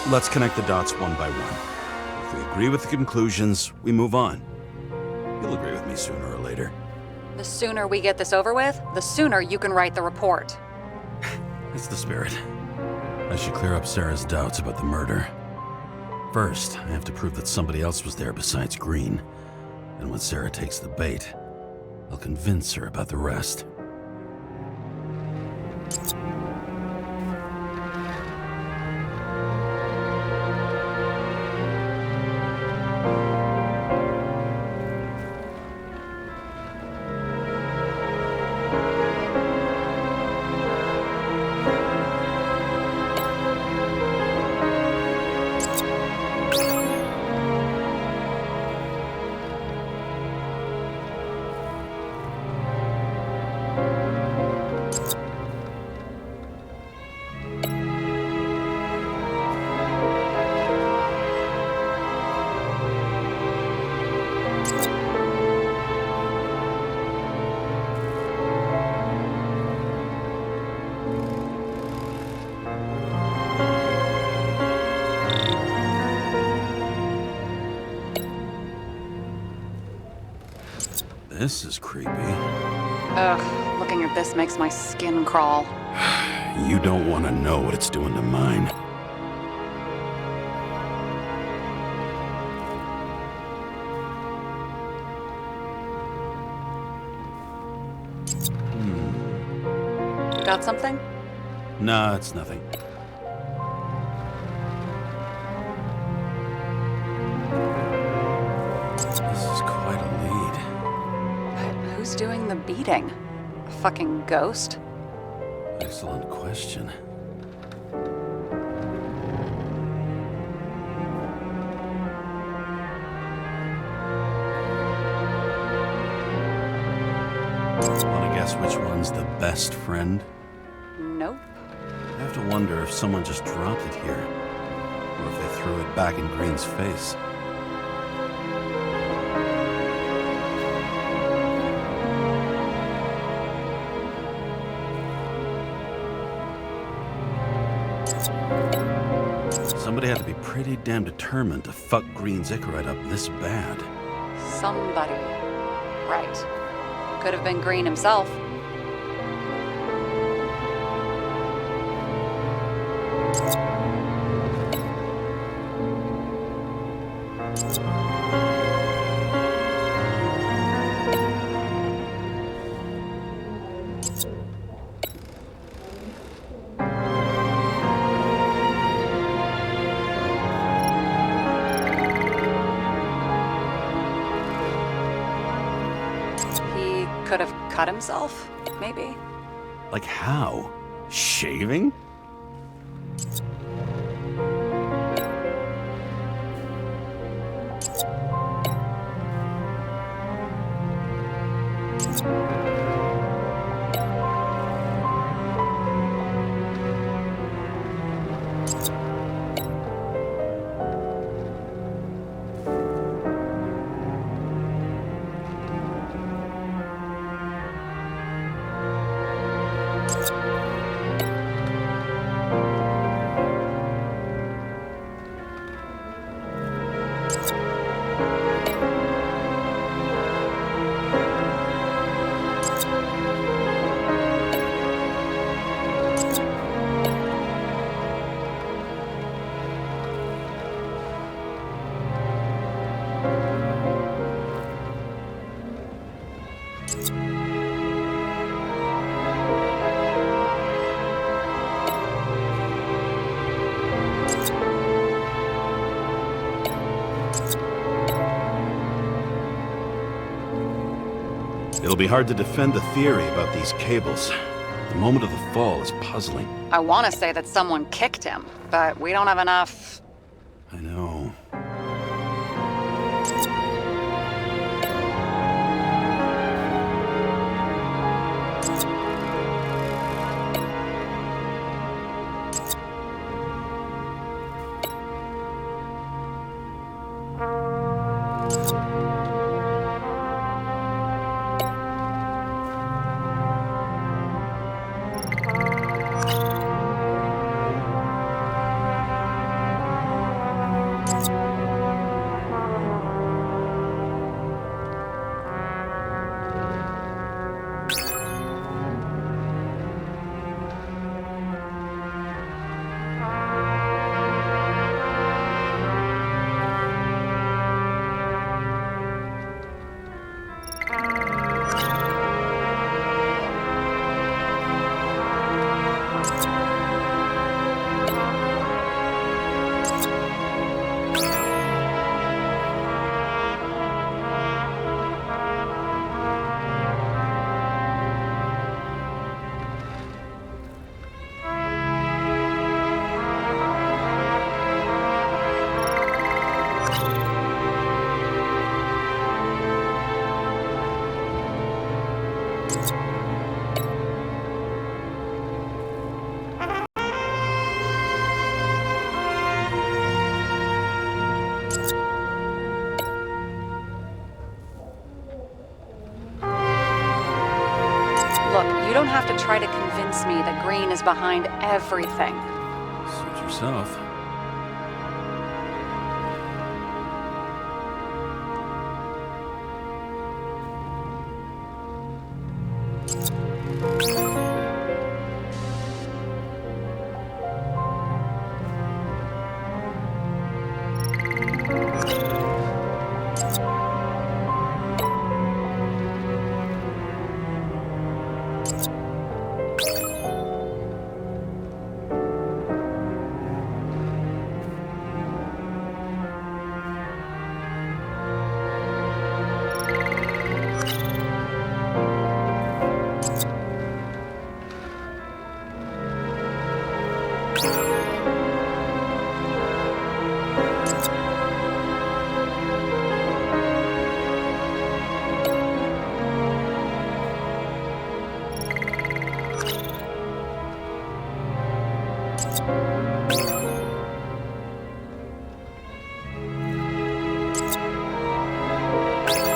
Let's connect the dots one by one. If we agree with the conclusions, we move on. You'll agree with me sooner or later. The sooner we get this over with, the sooner you can write the report. That's the spirit. I should clear up Sarah's doubts about the murder. First, I have to prove that somebody else was there besides Green. And when Sarah takes the bait, I'll convince her about the rest. This is creepy. Ugh, looking at this makes my skin crawl. You don't want to know what it's doing to mine. Got something? Nah, it's nothing. This is quite a lead. But who's doing the beating? A fucking ghost? Excellent question. Want to guess which one's the best friend? Nope. I have to wonder if someone just dropped it here, or if they threw it back in Green's face. Somebody had to be pretty damn determined to fuck Green's Icarite up this bad. Somebody. Right. Could have been Green himself. He could have cut himself, maybe. Like how? Shaving? It'll be hard to defend the theory about these cables. The moment of the fall is puzzling. I want to say that someone kicked him, but we don't have enough. I know. have to try to convince me that Green is behind everything. Suit yourself.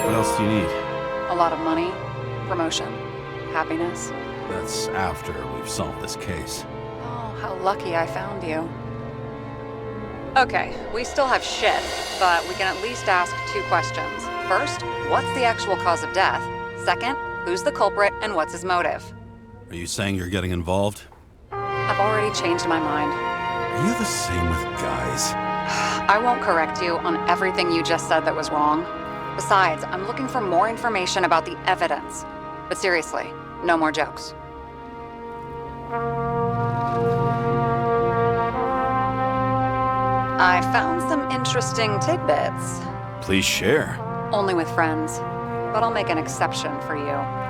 What else do you need? A lot of money, promotion, happiness. That's after we've solved this case. Oh, how lucky I found you. Okay, we still have shit, but we can at least ask 2 questions. First, what's the actual cause of death? Second, who's the culprit and what's his motive? Are you saying you're getting involved? I've already changed my mind. Are you the same with guys? I won't correct you on everything you just said that was wrong. Besides, I'm looking for more information about the evidence. But seriously, no more jokes. I found some interesting tidbits. Please share. Only with friends. But I'll make an exception for you.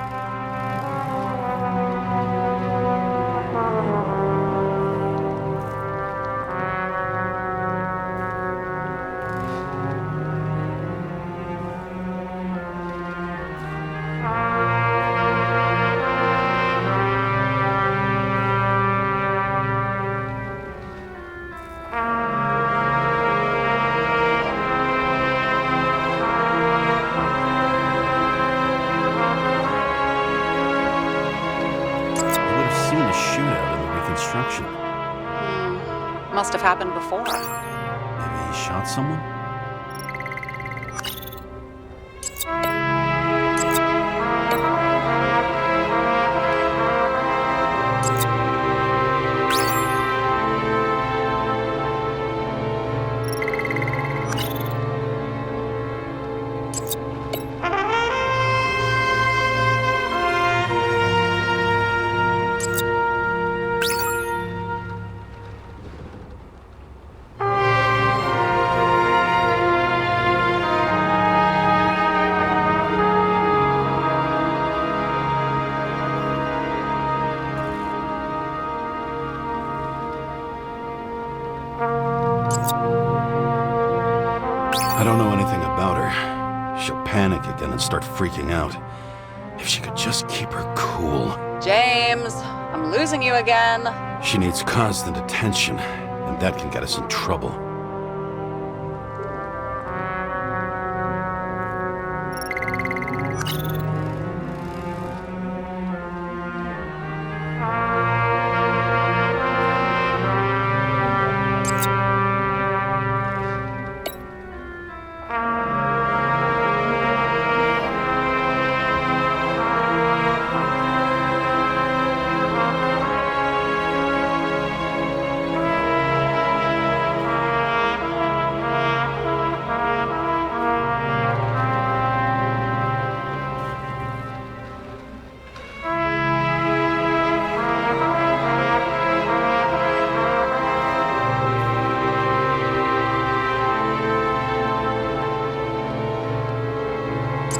Must have happened before. Maybe he shot someone? I don't know anything about her. She'll panic again and start freaking out. If she could just keep her cool. James, I'm losing you again. She needs constant attention, and that can get us in trouble.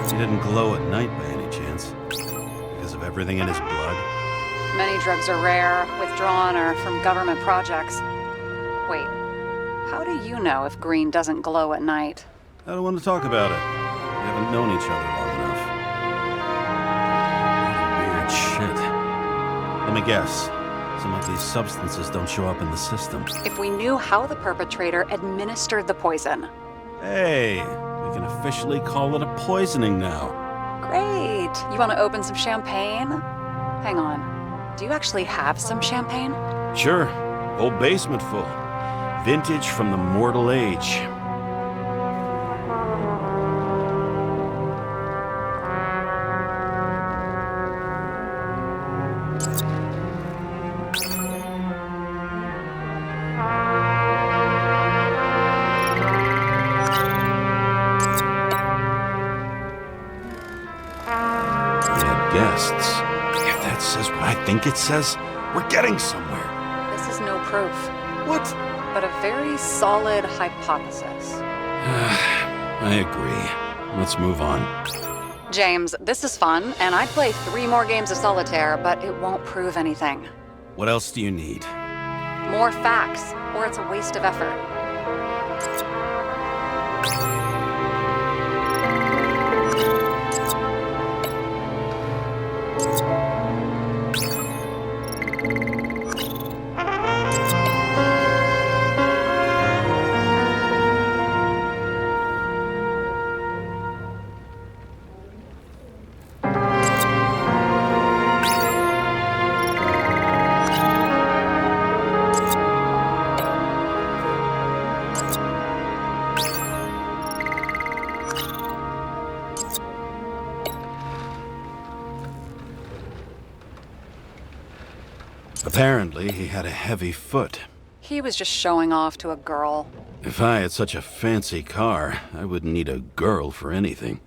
He didn't glow at night by any chance? Because of everything in his blood? Many drugs are rare, withdrawn, or from government projects. Wait, how do you know if Green doesn't glow at night? I don't want to talk about it. We haven't known each other long enough. Weird shit. Let me guess. Some of these substances don't show up in the system. If we knew how the perpetrator administered the poison. Hey, we can officially call it a poisoning now. Great. You want to open some champagne? Hang on. Do you actually have some champagne? Sure. Whole basement full. Vintage from the mortal age. Guests. If that says what I think it says, we're getting somewhere. This is no proof, What? but a very solid hypothesis. I agree. Let's move on. James, this is fun, and I'd play 3 more games of solitaire, but it won't prove anything. What else do you need? More facts, or it's a waste of effort. Apparently, he had a heavy foot. He was just showing off to a girl. If I had such a fancy car, I wouldn't need a girl for anything.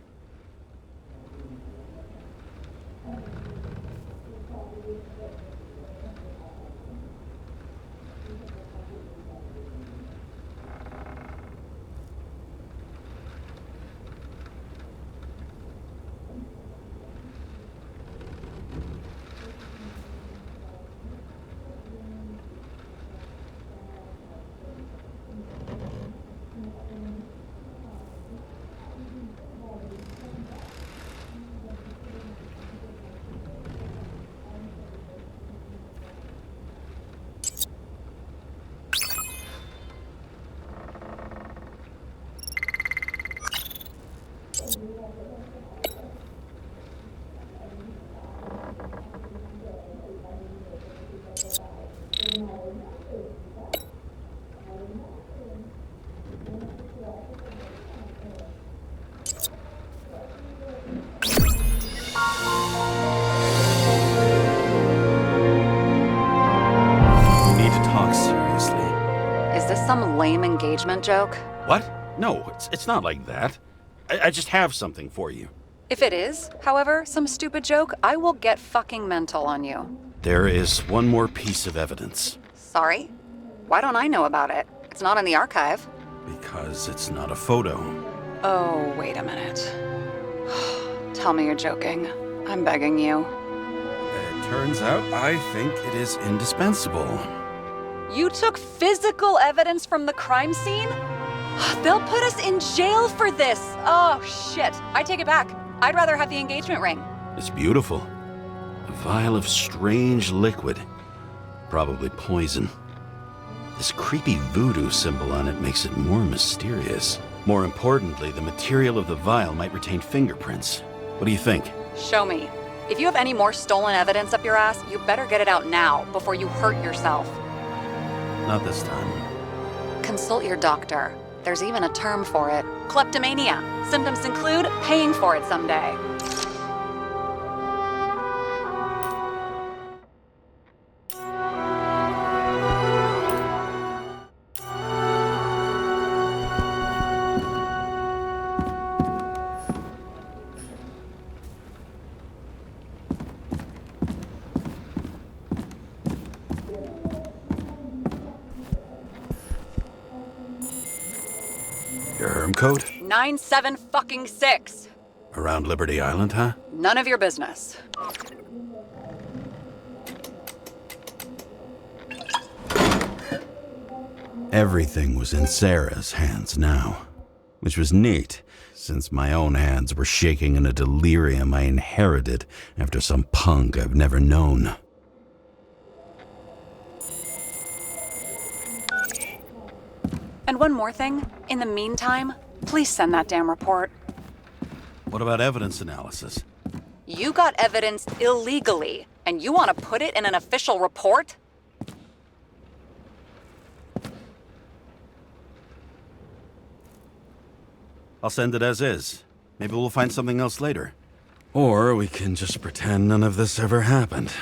Some lame engagement joke? What? No, it's not like that. I just have something for you. If it is, however, some stupid joke, I will get fucking mental on you. There is one more piece of evidence. Sorry? Why don't I know about it? It's not in the archive. Because it's not a photo. Oh, wait a minute. Tell me you're joking. I'm begging you. It turns out I think it is indispensable. You took physical evidence from the crime scene? They'll put us in jail for this. Oh, shit. I take it back. I'd rather have the engagement ring. It's beautiful. A vial of strange liquid. Probably poison. This creepy voodoo symbol on it makes it more mysterious. More importantly, the material of the vial might retain fingerprints. What do you think? Show me. If you have any more stolen evidence up your ass, you better get it out now before you hurt yourself. Not this time. Consult your doctor. There's even a term for it. Kleptomania. Symptoms include paying for it someday. Your herm code? 97-fucking-6. Around Liberty Island, huh? None of your business. Everything was in Sarah's hands now, which was neat, since my own hands were shaking in a delirium I inherited after some punk I've never known. And one more thing. In the meantime, please send that damn report. What about evidence analysis? You got evidence illegally, And you want to put it in an official report? I'll send it as is. Maybe we'll find something else later. Or we can just pretend none of this ever happened.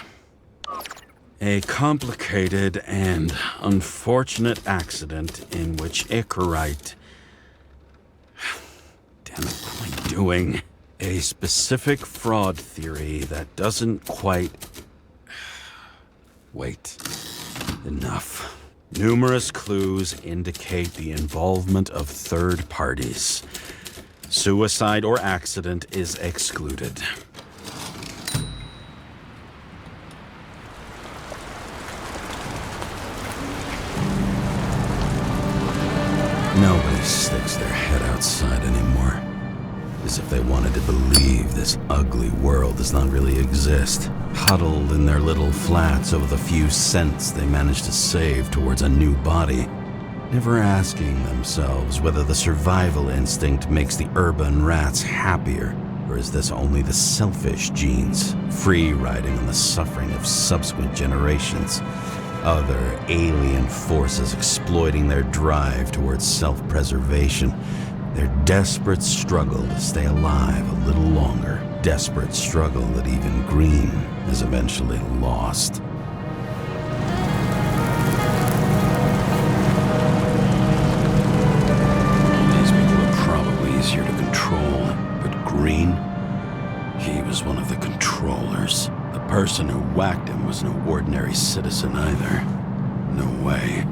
A complicated and unfortunate accident in which Icarite... Damn it, what am I doing? A specific fraud theory that doesn't quite... Wait. Enough. Numerous clues indicate the involvement of third parties. Suicide or accident is excluded. Nobody sticks their head outside anymore. As if they wanted to believe this ugly world does not really exist. Huddled in their little flats over the few cents they managed to save towards a new body. Never asking themselves whether the survival instinct makes the urban rats happier, or is this only the selfish genes, free riding on the suffering of subsequent generations? Other alien forces exploiting their drive towards self-preservation. Their desperate struggle to stay alive a little longer. Desperate struggle that even Green is eventually lost. These people are probably easier to control, but Green, he was one of the controllers. The person who whacked him was no ordinary citizen either. No way.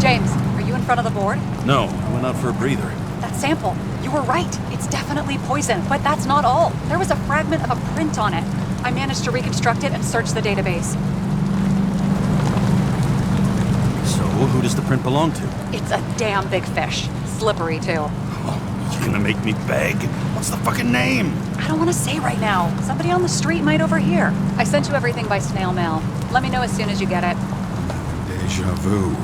James, are you in front of the board? No, I went out for a breather. That sample. You were right. It's definitely poison, but that's not all. There was a fragment of a print on it. I managed to reconstruct it and search the database. So, who does the print belong to? It's a damn big fish. Slippery, too. Oh, you're gonna make me beg? What's the fucking name? I don't want to say right now. Somebody on the street might overhear. I sent you everything by snail mail. Let me know as soon as you get it. Deja vu.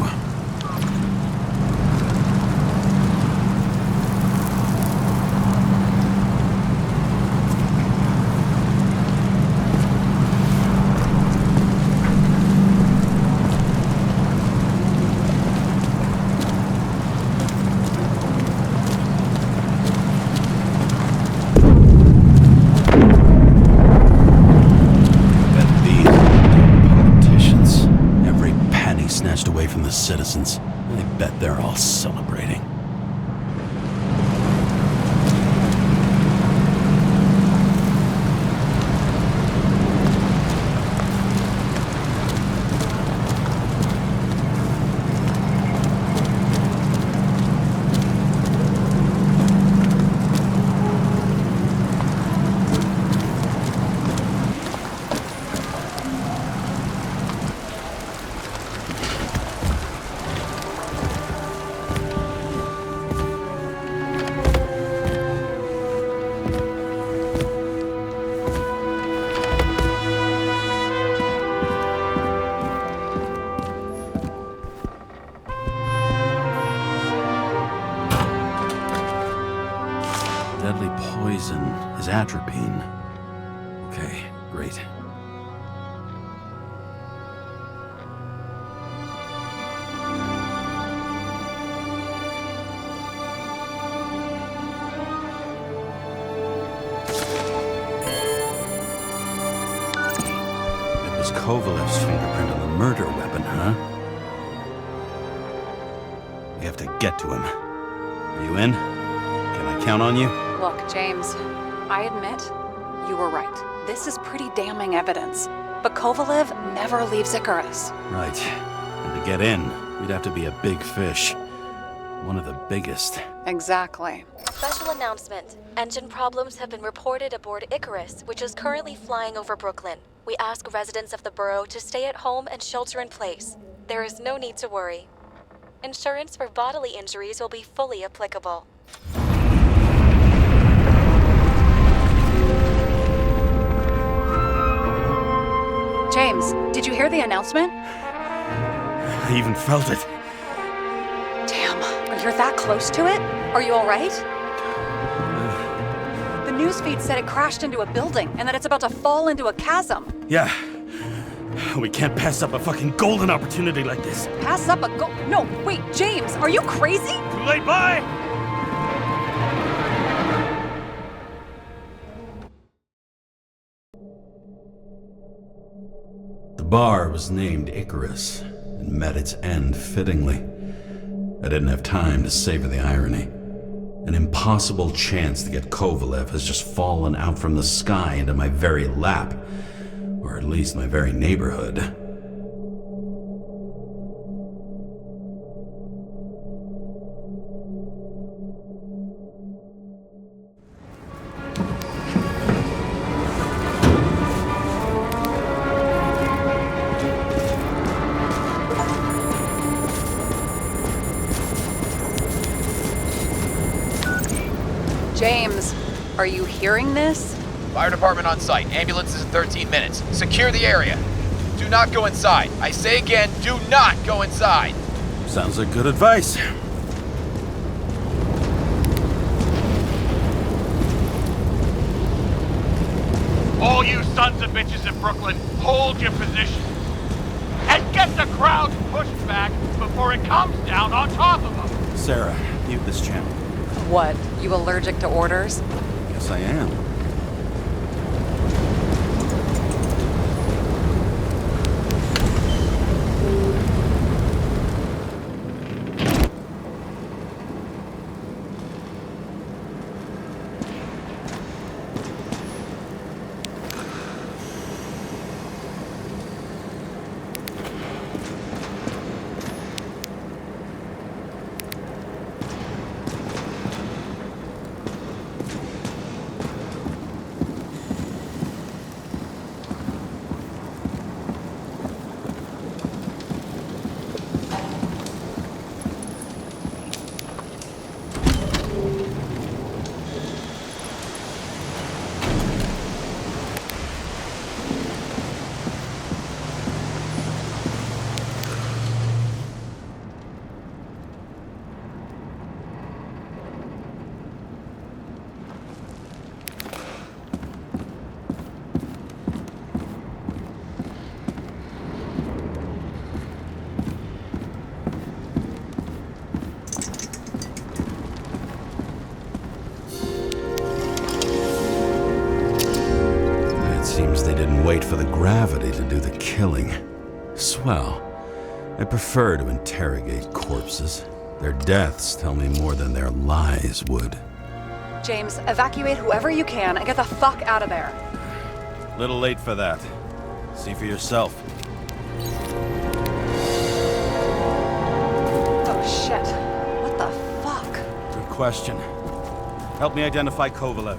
Citizens. I bet they're all celebrating. Deadly poison is atropine. Okay, great. It was Kovalev's fingerprint on the murder weapon, huh? We have to get to him. Are you in? Can I count on you? Look, James, I admit, you were right. This is pretty damning evidence. But Kovalev never leaves Icarus. Right. And to get in, we'd have to be a big fish. One of the biggest. Exactly. Special announcement. Engine problems have been reported aboard Icarus, which is currently flying over Brooklyn. We ask residents of the borough to stay at home and shelter in place. There is no need to worry. Insurance for bodily injuries will be fully applicable. James, did you hear the announcement? I even felt it. Damn, you're that close to it? Are you all right? The newsfeed said it crashed into a building and that it's about to fall into a chasm. Yeah. We can't pass up a fucking golden opportunity like this. Pass up a No, wait, James, are you crazy? Too late, bye! The bar was named Icarus and met its end fittingly. I didn't have time to savor the irony. An impossible chance to get Kovalev has just fallen out from the sky into my very lap, or at least my very neighborhood. James, are you hearing this? Fire department on site. Ambulances in 13 minutes. Secure the area. Do not go inside. I say again, do not go inside. Sounds like good advice. All you sons of bitches in Brooklyn, hold your position. And get the crowd pushed back before it comes down on top of them. Sarah, mute this channel. What, you allergic to orders? Yes, I am. Wait for the gravity to do the killing. Swell. I prefer to interrogate corpses. Their deaths tell me more than their lies would. James, evacuate whoever you can and get the fuck out of there. Little late for that. See for yourself. Oh shit. What the fuck? Good question. Help me identify Kovalev.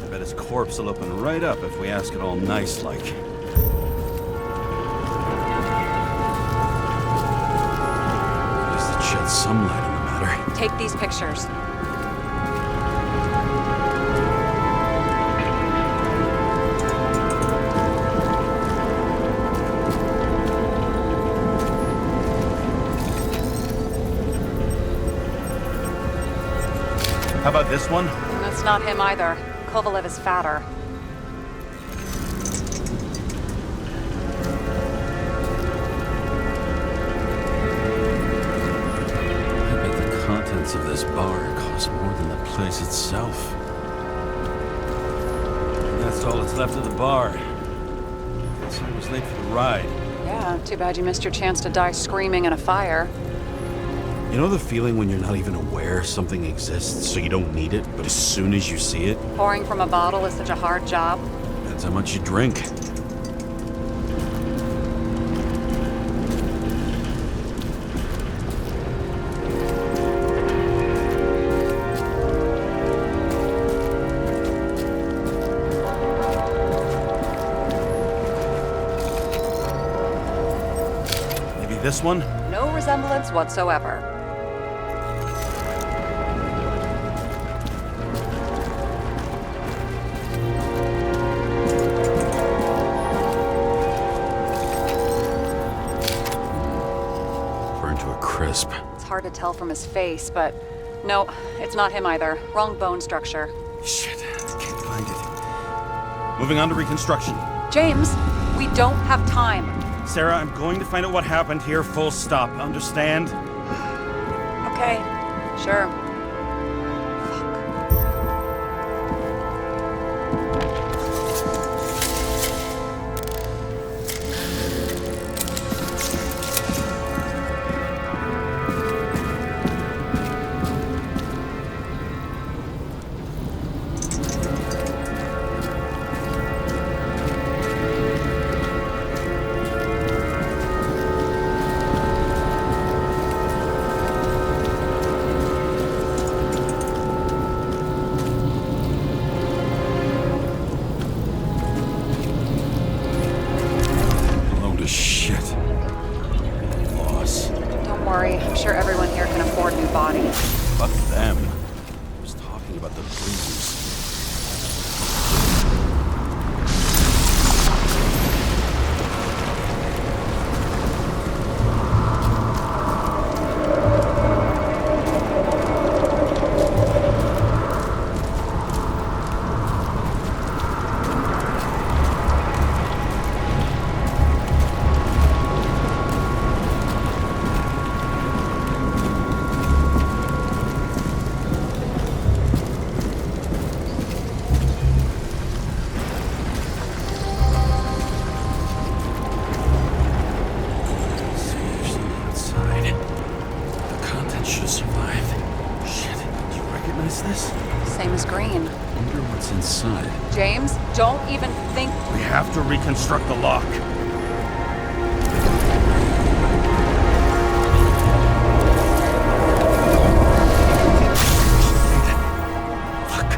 I bet his corpse will open right up if we ask it all nice-like. At least it sheds some light on the matter. Take these pictures. How about this one? That's not him either. Kovalev is fatter. I bet the contents of this bar cost more than the place itself. And that's all that's left of the bar. So I was late for the ride. Yeah, too bad you missed your chance to die screaming in a fire. You know the feeling when you're not even aware something exists, so you don't need it, but as soon as you see it? Pouring from a bottle is such a hard job. That's how much you drink. Maybe this one? No resemblance whatsoever. Burned to a crisp. It's hard to tell from his face, but no, it's not him either. Wrong bone structure. Shit, I can't find it. Moving on to reconstruction. James, we don't have time. Sarah, I'm going to find out what happened here, full stop. Understand? Okay, sure. Load of shit. Loss. Don't worry, I'm sure everyone here can afford new bodies. Fuck them. I was talking about the breeders. This? Same as Green. Wonder what's inside. James, don't even think. We have to reconstruct the lock. Fuck.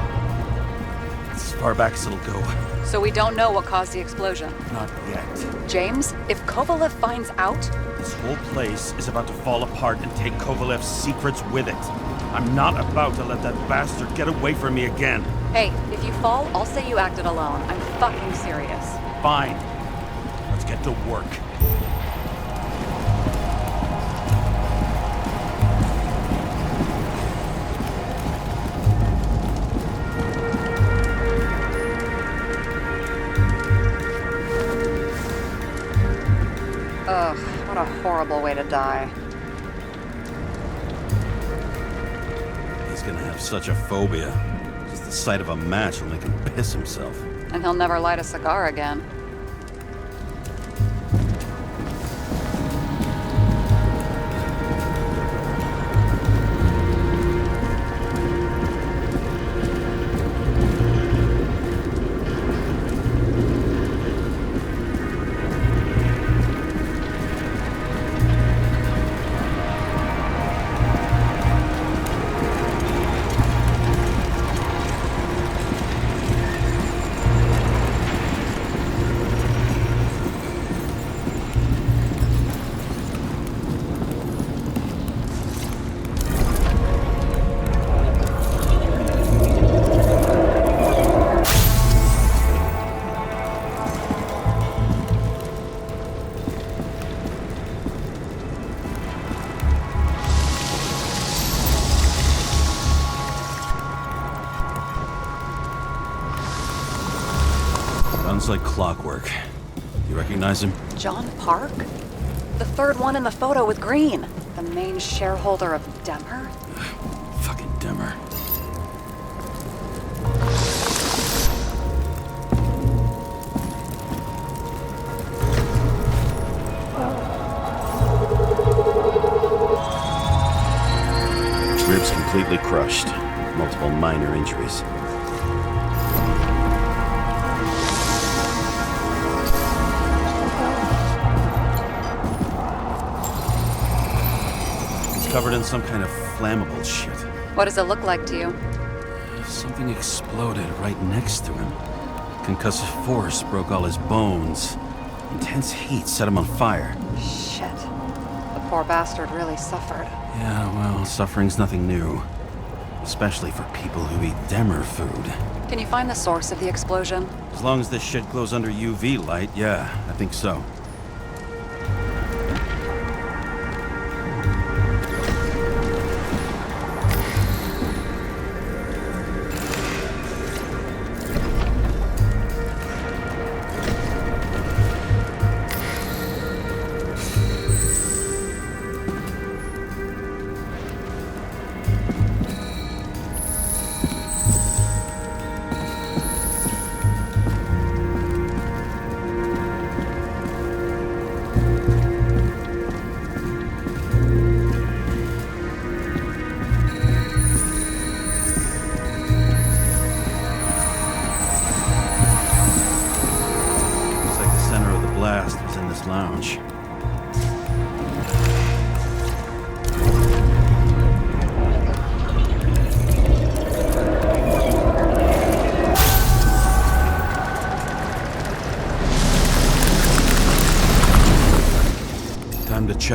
That's as far back as it'll go. So we don't know what caused the explosion. Not yet. James, if Kovalev finds out, This whole place is about to fall apart and take Kovalev's secrets with it. I'm not about to let that bastard get away from me again. hey, if you fall, I'll say you acted alone. I'm fucking serious. Fine. Let's get to work. Ugh, what a horrible way to die. He's gonna have such a phobia. Just the sight of a match will make him piss himself. And he'll never light a cigar again. Runs like clockwork. You recognize him? John Park? The third one in the photo with Green. The main shareholder of Demmer? Fucking Demmer. Ribs completely crushed. Multiple minor injuries. Covered in some kind of flammable shit. What does it look like to you? Something exploded right next to him. Concussive force broke all his bones. Intense heat set him on fire. Shit. The poor bastard really suffered. Yeah, well, suffering's nothing new. Especially for people who eat Demmer food. Can you find the source of the explosion? As long as this shit glows under UV light, yeah, I think so.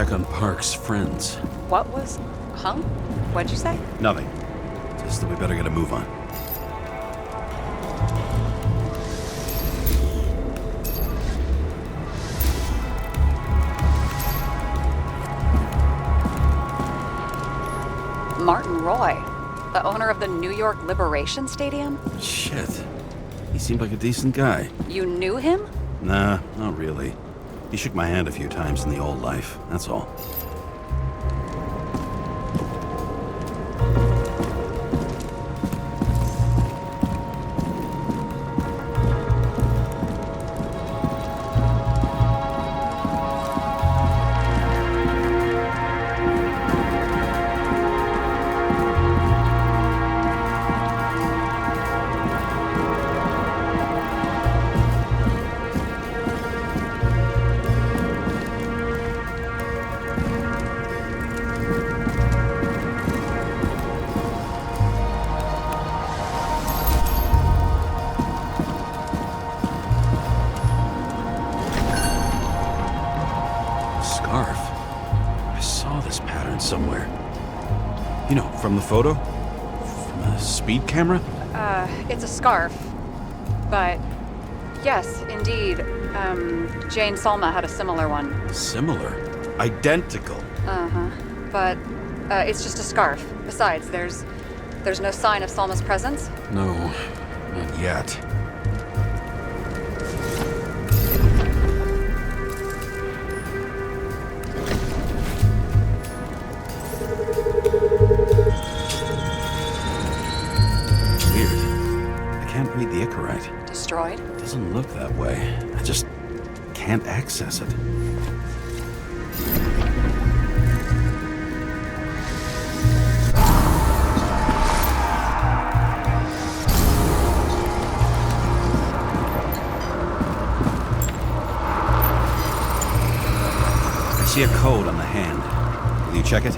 check on Park's friends. What was... Huh? What'd you say? Nothing. Just that we better get a move on. Martin Roy, the owner of the New York Liberation Stadium? Shit. He seemed like a decent guy. You knew him? Nah, not really. He shook my hand a few times in the old life, that's all. Scarf. I saw this pattern somewhere. You know, from the photo? From a speed camera? It's a scarf. But, yes, indeed. Jane Salma had a similar one. Similar. Identical. Uh-huh. But, it's just a scarf. Besides, there's no sign of Salma's presence. No, not yet. Read the Icarite. Destroyed? Doesn't look that way. I just can't access it. I see a code on the hand. Will you check it?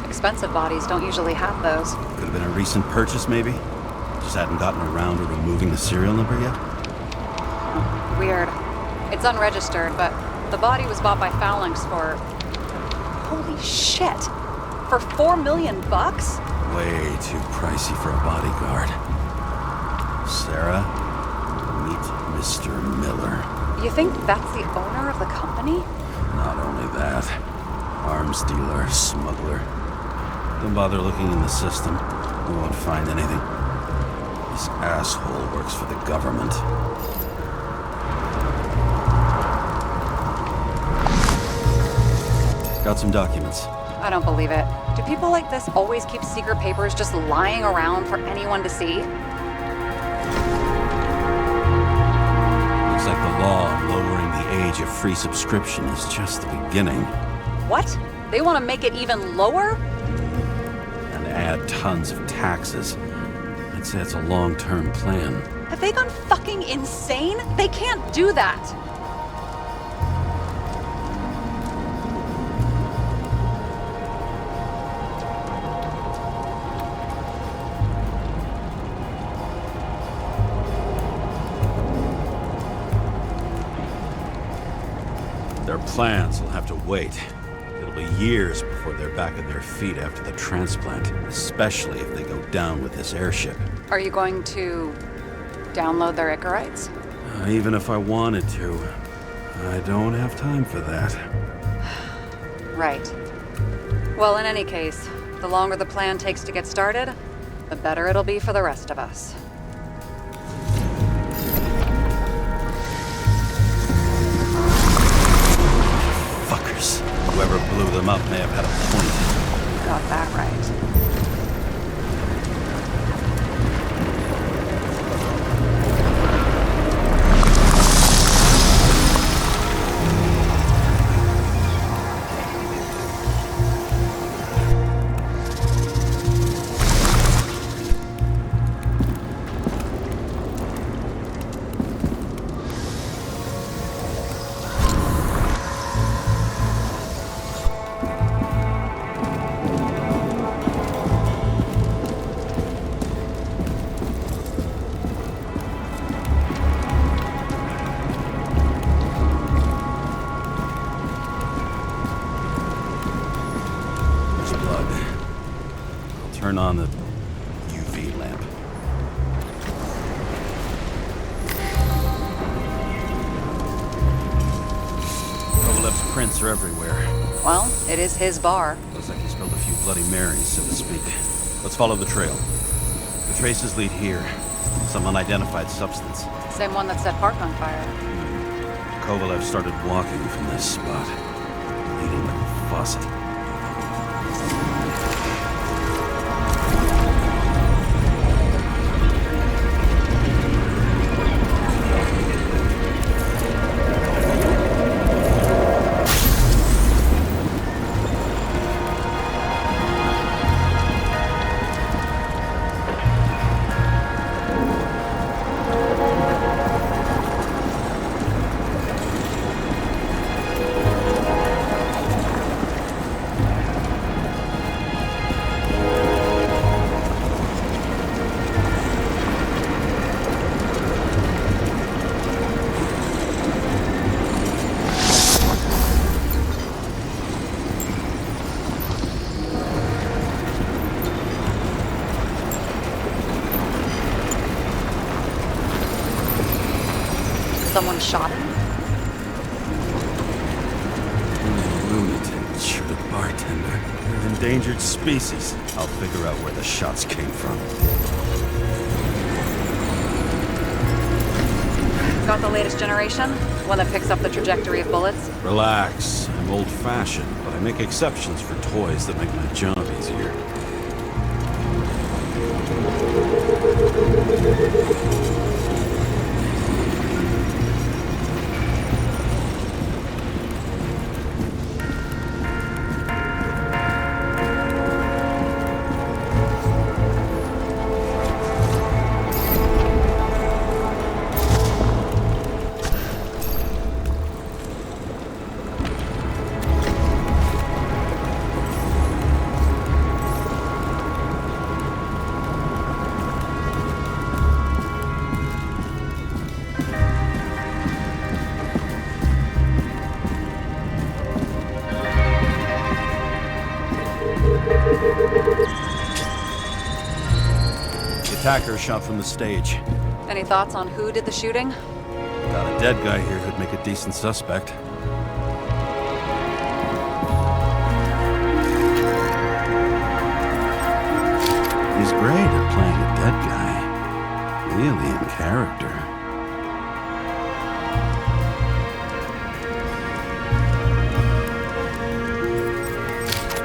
Expensive bodies don't usually have those. Could have been a recent purchase, maybe? Just hadn't gotten around to removing the serial number yet? Weird. It's unregistered, but the body was bought by Phalanx for... Holy shit! For $4 million bucks? Way too pricey for a bodyguard. Sarah, meet Mr. Miller. You think that's the owner of the company? Not only that, arms dealer, smuggler. Don't bother looking in the system. You won't find anything. This asshole works for the government. Got some documents. I don't believe it. Do people like this always keep secret papers just lying around for anyone to see? Looks like the law of lowering the age of free subscription is just the beginning. What? They want to make it even lower? And add tons of taxes. I'd say it's a long-term plan. Have they gone fucking insane? They can't do that! Their plans will have to wait. It'll be years before they're back on their feet after the transplant, especially if they go down with this airship. Are you going to download their Icarites? Even if I wanted to, I don't have time for that. Right. Well, in any case, the longer the plan takes to get started, the better it'll be for the rest of us. Fuckers. Whoever blew them up may have had a point. Got that right. blood. I'll turn on the UV lamp. Kovalev's prints are everywhere. Well, it is his bar. Looks like he spilled a few Bloody Marys, so to speak. Let's follow the trail. The traces lead here. Some unidentified substance. Same one that set Park on fire. Kovalev started walking from this spot, leading to the faucet. Someone shot him? Lunatic, shirted bartender. You're an endangered species. I'll figure out where the shots came from. Got the latest generation? One that picks up the trajectory of bullets? Relax. I'm old-fashioned, but I make exceptions for toys that make my job easier. The attacker shot from the stage. Any thoughts on who did the shooting? Got a dead guy here who'd make a decent suspect. He's great at playing a dead guy. Really in character.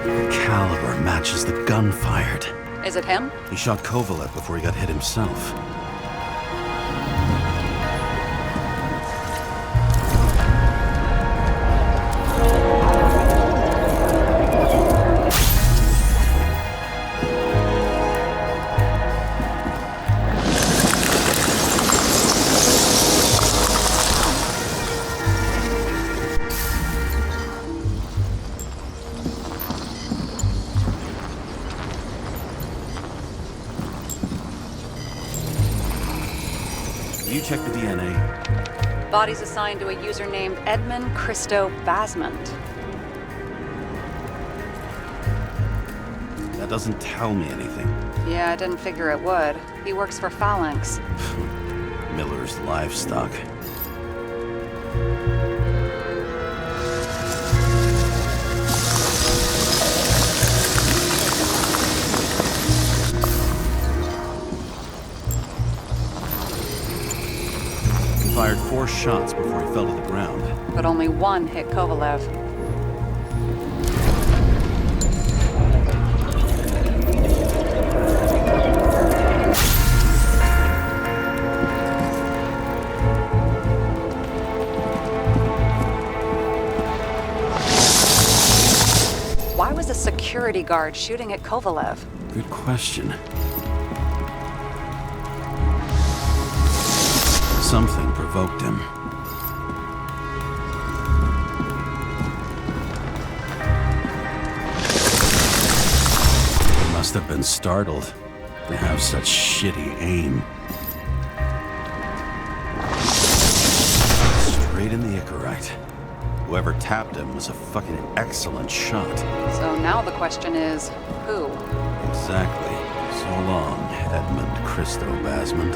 The caliber matches the gun fired. Is it him? He shot Kovalev before he got hit himself. You check the DNA. Body's assigned to a user named Edmund Christo Basmond. That doesn't tell me anything. Yeah, I didn't figure it would. He works for Phalanx. Miller's livestock. He fired 4 shots before he fell to the ground. But only one hit Kovalev. Why was a security guard shooting at Kovalev? Good question. Something provoked him. He must have been startled to have such shitty aim. Straight in the Icarite. Whoever tapped him was a fucking excellent shot. So now the question is, who? Exactly. So long, Edmund Christo Basment.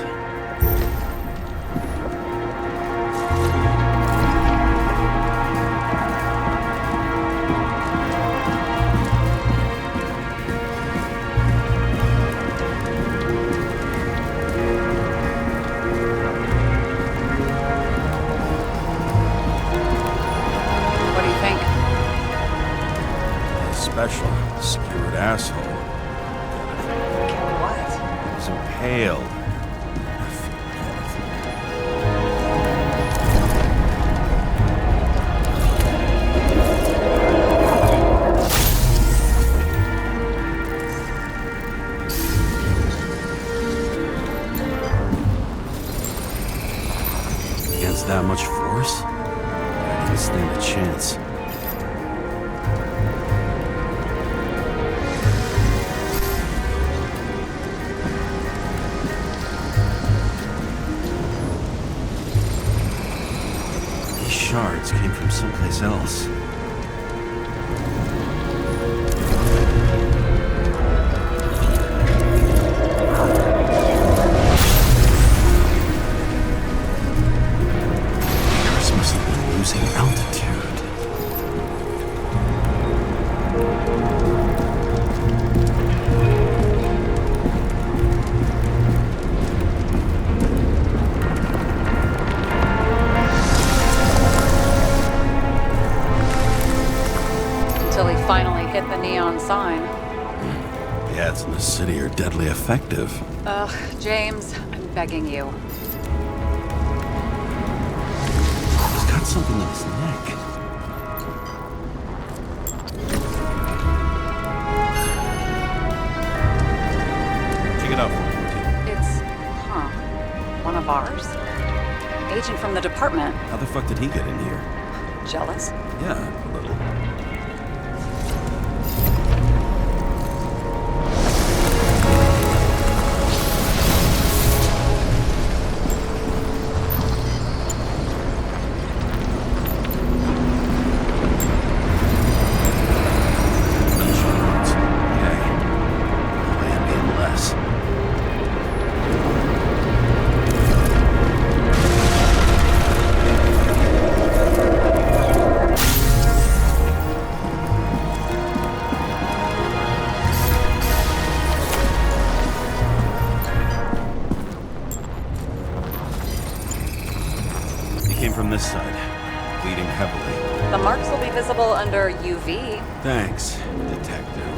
What do you think? Special, skewered asshole. What? He's impaled. Against that much force? I didn't stand a chance. These shards came from someplace else. Earth must have been losing altitude. Until he finally hit the neon sign. The ads in the city are deadly effective. Ugh, James, I'm begging you. He's got something in his neck. Check it out for me. It's, one of ours? Agent from the department. How the fuck did he get in here? Jealous? Yeah, a little. Insurance. Okay. I am being less. He came from this side, bleeding heavily. The marks will be visible under UV. Thanks, detective.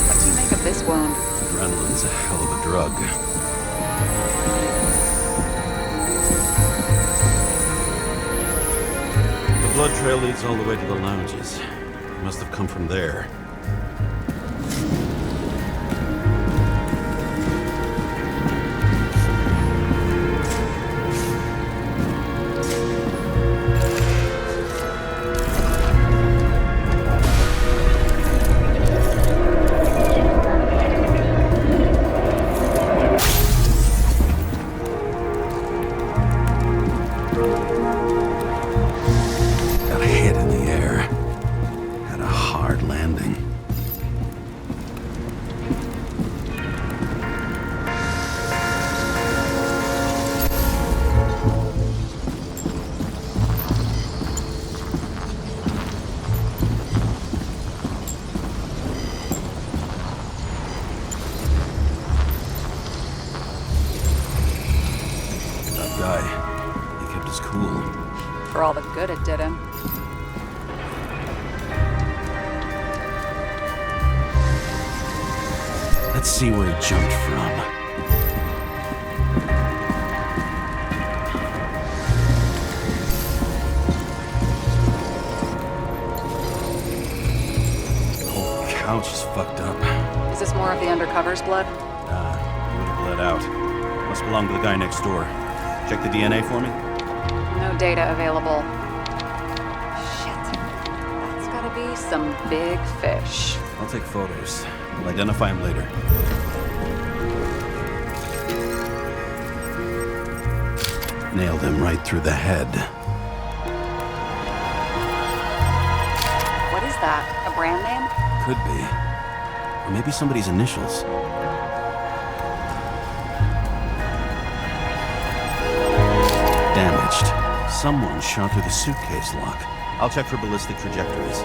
What do you make of this wound? Adrenaline's a hell of a drug. The blood trail leads all the way to the lounges. He must have come from there. Got a hit in the air. Had a hard landing. That guy, he kept his cool. For all the good it did him. Let's see where he jumped from. The whole couch is fucked up. Is this more of the undercover's blood? He would have bled out. Must belong to the guy next door. Check the DNA for me. No data available. Shit. That's gotta be some big fish. I'll take photos. I'll identify him later. Nailed him right through the head. What is that? A brand name? Could be. Or maybe somebody's initials. Damaged. Someone shot through the suitcase lock. I'll check for ballistic trajectories.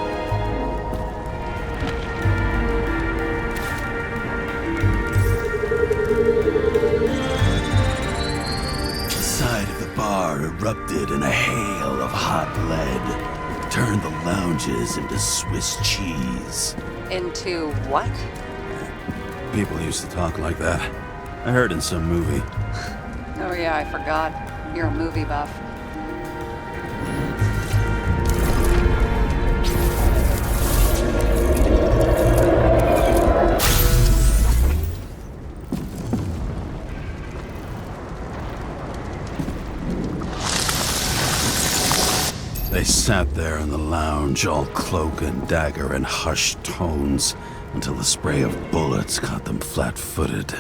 The side of the bar erupted in a hail of hot lead. Turned the lounges into Swiss cheese. Into what? People used to talk like that. I heard in some movie. Oh yeah, I forgot. You're a movie buff. They sat there in the lounge, all cloak and dagger and hushed tones, until the spray of bullets caught them flat-footed.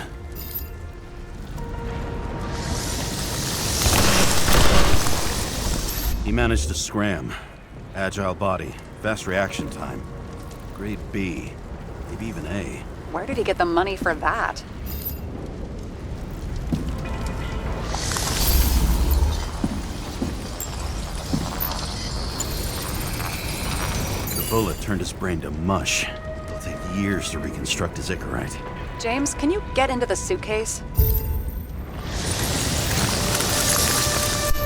He managed to scram. Agile body, fast reaction time. Grade B, maybe even A. Where did he get the money for that? The bullet turned his brain to mush. It'll take years to reconstruct his Icarite. James, can you get into the suitcase?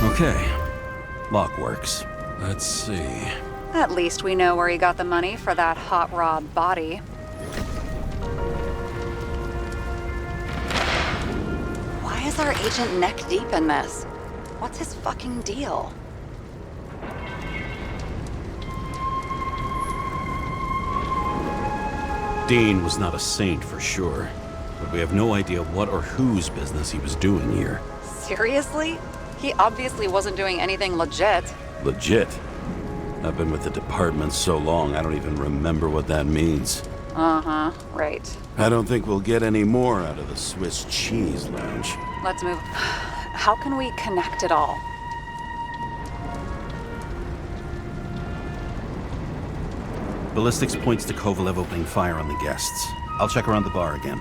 Okay. Lock works. Let's see. At least we know where he got the money for that hot rod body. Why is our agent neck deep in this? What's his fucking deal? Dean was not a saint for sure, but we have no idea what or whose business he was doing here. Seriously? He obviously wasn't doing anything legit. Legit. I've been with the department so long I don't even remember what that means. Uh-huh, right. I don't think we'll get any more out of the Swiss cheese lounge. Let's move. How can we connect it all? Ballistics points to Kovalev opening fire on the guests. I'll check around the bar again.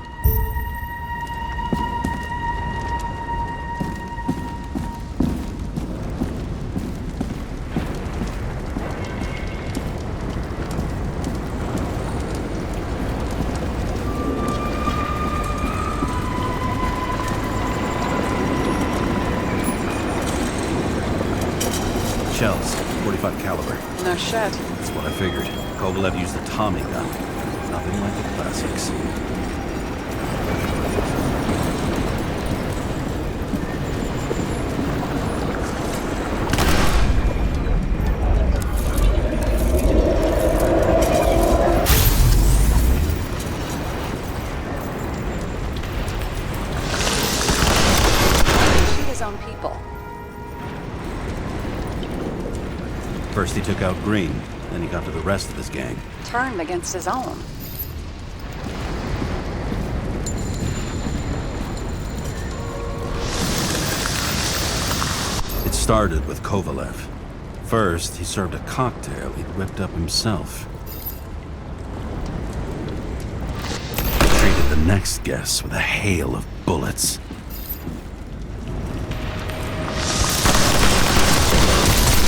Shells, 45 caliber. No shit. That's what I figured. Kovalev used a Tommy gun. Nothing like the classics. Shoot his own people. First he took out Green, then he got to the rest of his gang. Turned against his own. It started with Kovalev. First, he served a cocktail he'd whipped up himself. He treated the next guest with a hail of bullets.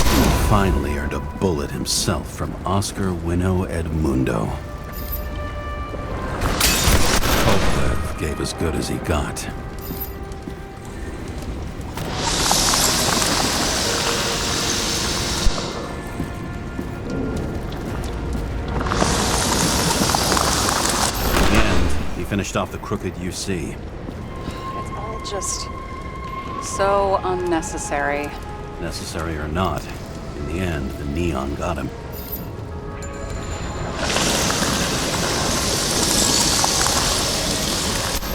And finally earned a bullet himself from Oscar Winnow Edmundo. Kovalev gave as good as he got. Finished off the crooked UC. It's all just so unnecessary. Necessary or not, in the end, the neon got him.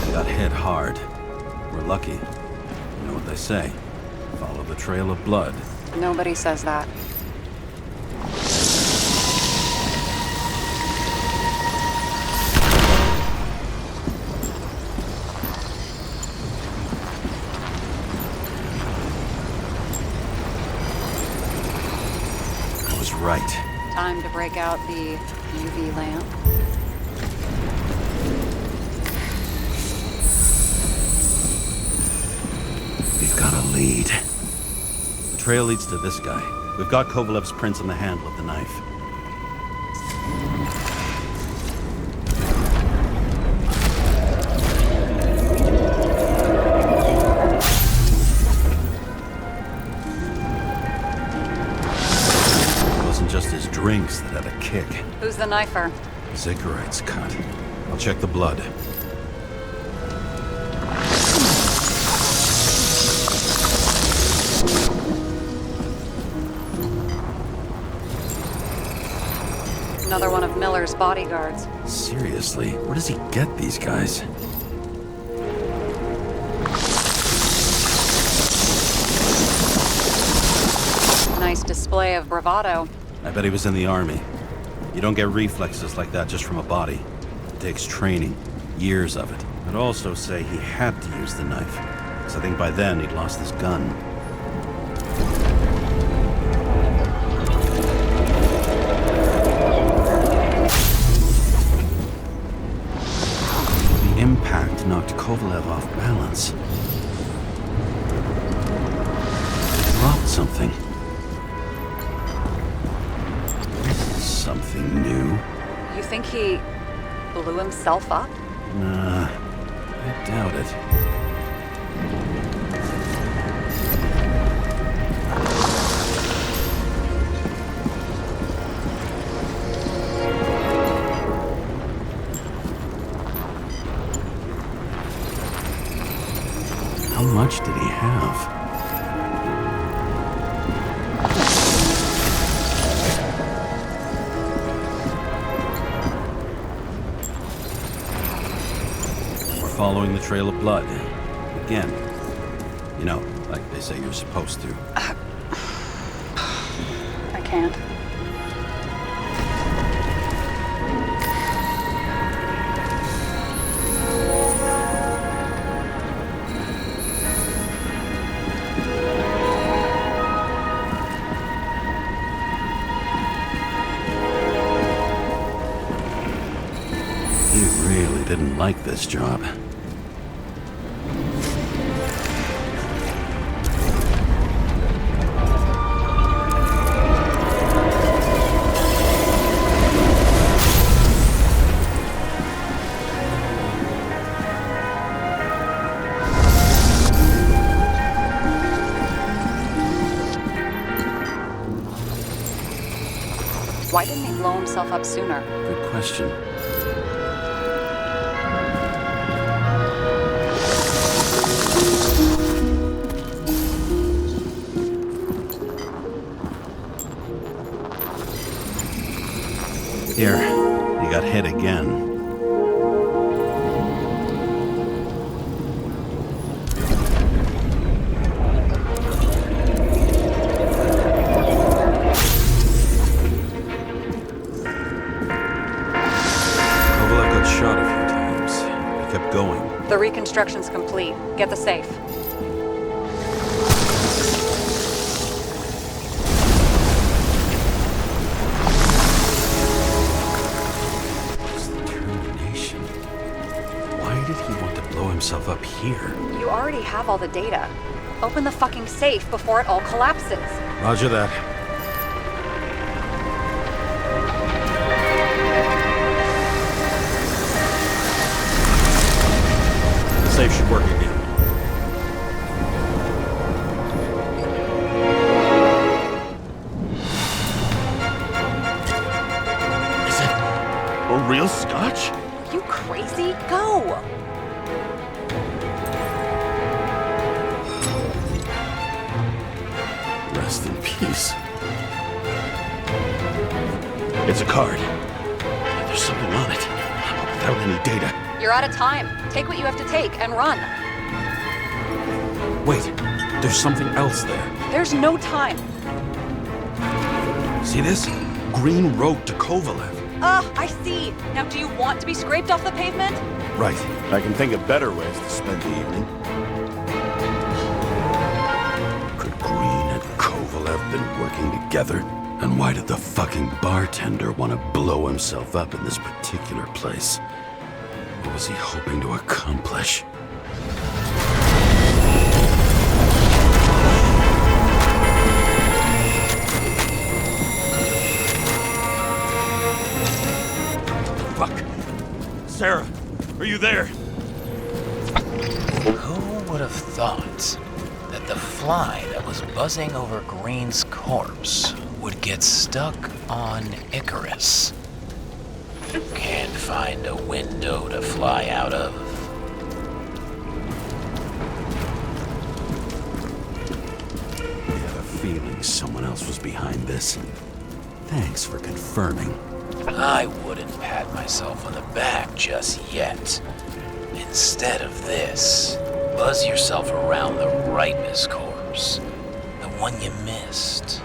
He got hit hard. We're lucky. You know what they say. Follow the trail of blood. Nobody says that. was right. Time to break out the UV lamp. We've got a lead. The trail leads to this guy. We've got Kovalev's prints on the handle of the knife. It wasn't just his drinks that had a kick. Who's the knifer? Ziggurat's cut. I'll check the blood. Another one of Miller's bodyguards. Seriously, where does he get these guys? Nice display of bravado. I bet he was in the army. You don't get reflexes like that just from a body. It takes training, years of it. I'd also say he had to use the knife, because I think by then he'd lost his gun. The impact knocked Kovalev off balance. He dropped something. Something new? You think he blew himself up? Nah, I doubt it. How much did he have? Following the trail of blood. Again. You know, like they say you're supposed to. I can't. He really didn't like this job. Why didn't he blow himself up sooner? Good question. Here, you got hit again. Kovalev got shot a few times. He kept going. The reconstruction's complete. Get the safe. Determination. Why did he want to blow himself up here? You already have all the data. Open the fucking safe before it all collapses. Roger that. The safe should work again. Is it a real scotch? Are you crazy? Go! Rest in peace. It's a card. There's something on it. Without any data. You're out of time. Take what you have to take and run. Wait, there's something else there. There's no time. See this? Green Road to Kovalev. I see. Now do you want to be scraped off the pavement? Right. I can think of better ways to spend the evening. Could Green and Kovalev been working together? And why did the fucking bartender want to blow himself up in this particular place? What was he hoping to accomplish? Fuck! Sarah, are you there? Who would have thought that the fly that was buzzing over Green's corpse would get stuck on Icarus? Can't find a window to fly out of. I had a feeling someone else was behind this. Thanks for confirming. I wouldn't pat myself on the back just yet. Instead of this, buzz yourself around the Ripus corpse, the one you missed.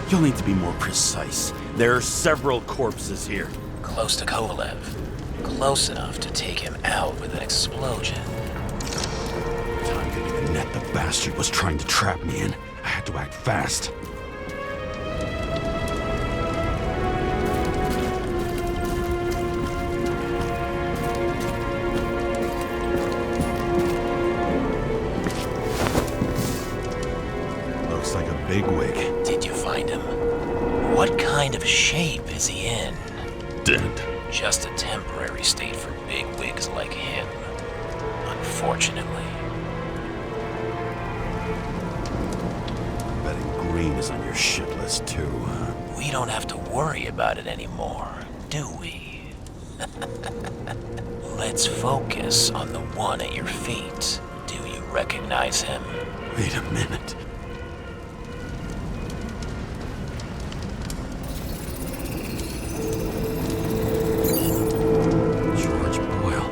You'll need to be more precise. There are several corpses here. Close to Kovalev. Close enough to take him out with an explosion. Time to the net the bastard was trying to trap me in. I had to act fast. Looks like a bigwig. Did you find him? What kind of shape is he in? Dead. Just a temporary state for bigwigs like him. Unfortunately. Betting Green is on your shit list too, huh? We don't have to worry about it anymore, do we? Let's focus on the one at your feet. Do you recognize him? Wait a minute. George Boyle,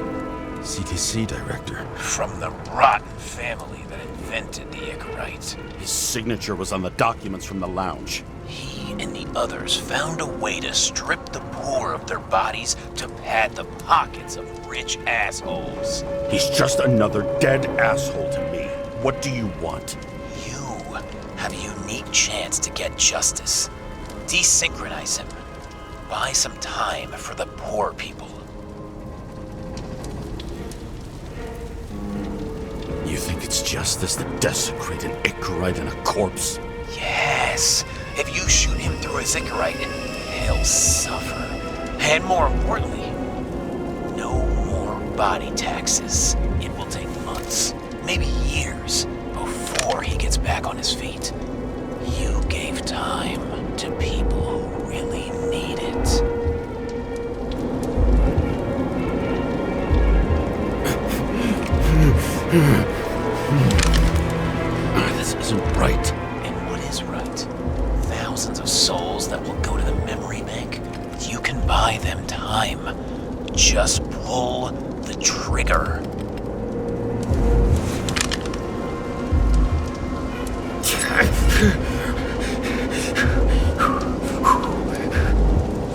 CTC director. From the rotten family that invented the Icarite. His signature was on the documents from the lounge. He and the others found a way to strip the poor of their bodies to pad the pockets of rich assholes. He's just another dead asshole to me. What do you want? You have a unique chance to get justice. Desynchronize him. Buy some time for the poor people. You think it's justice to desecrate an Icarite and a corpse? Yes. If you shoot him through his Icarite, he'll suffer. And more importantly, no more body taxes. It will take months, maybe years, before he gets back on his feet. You gave time to people who really need it. This isn't right. And what is right? Thousands of souls that will go to the memory bank? You can buy them time. Just pull the trigger.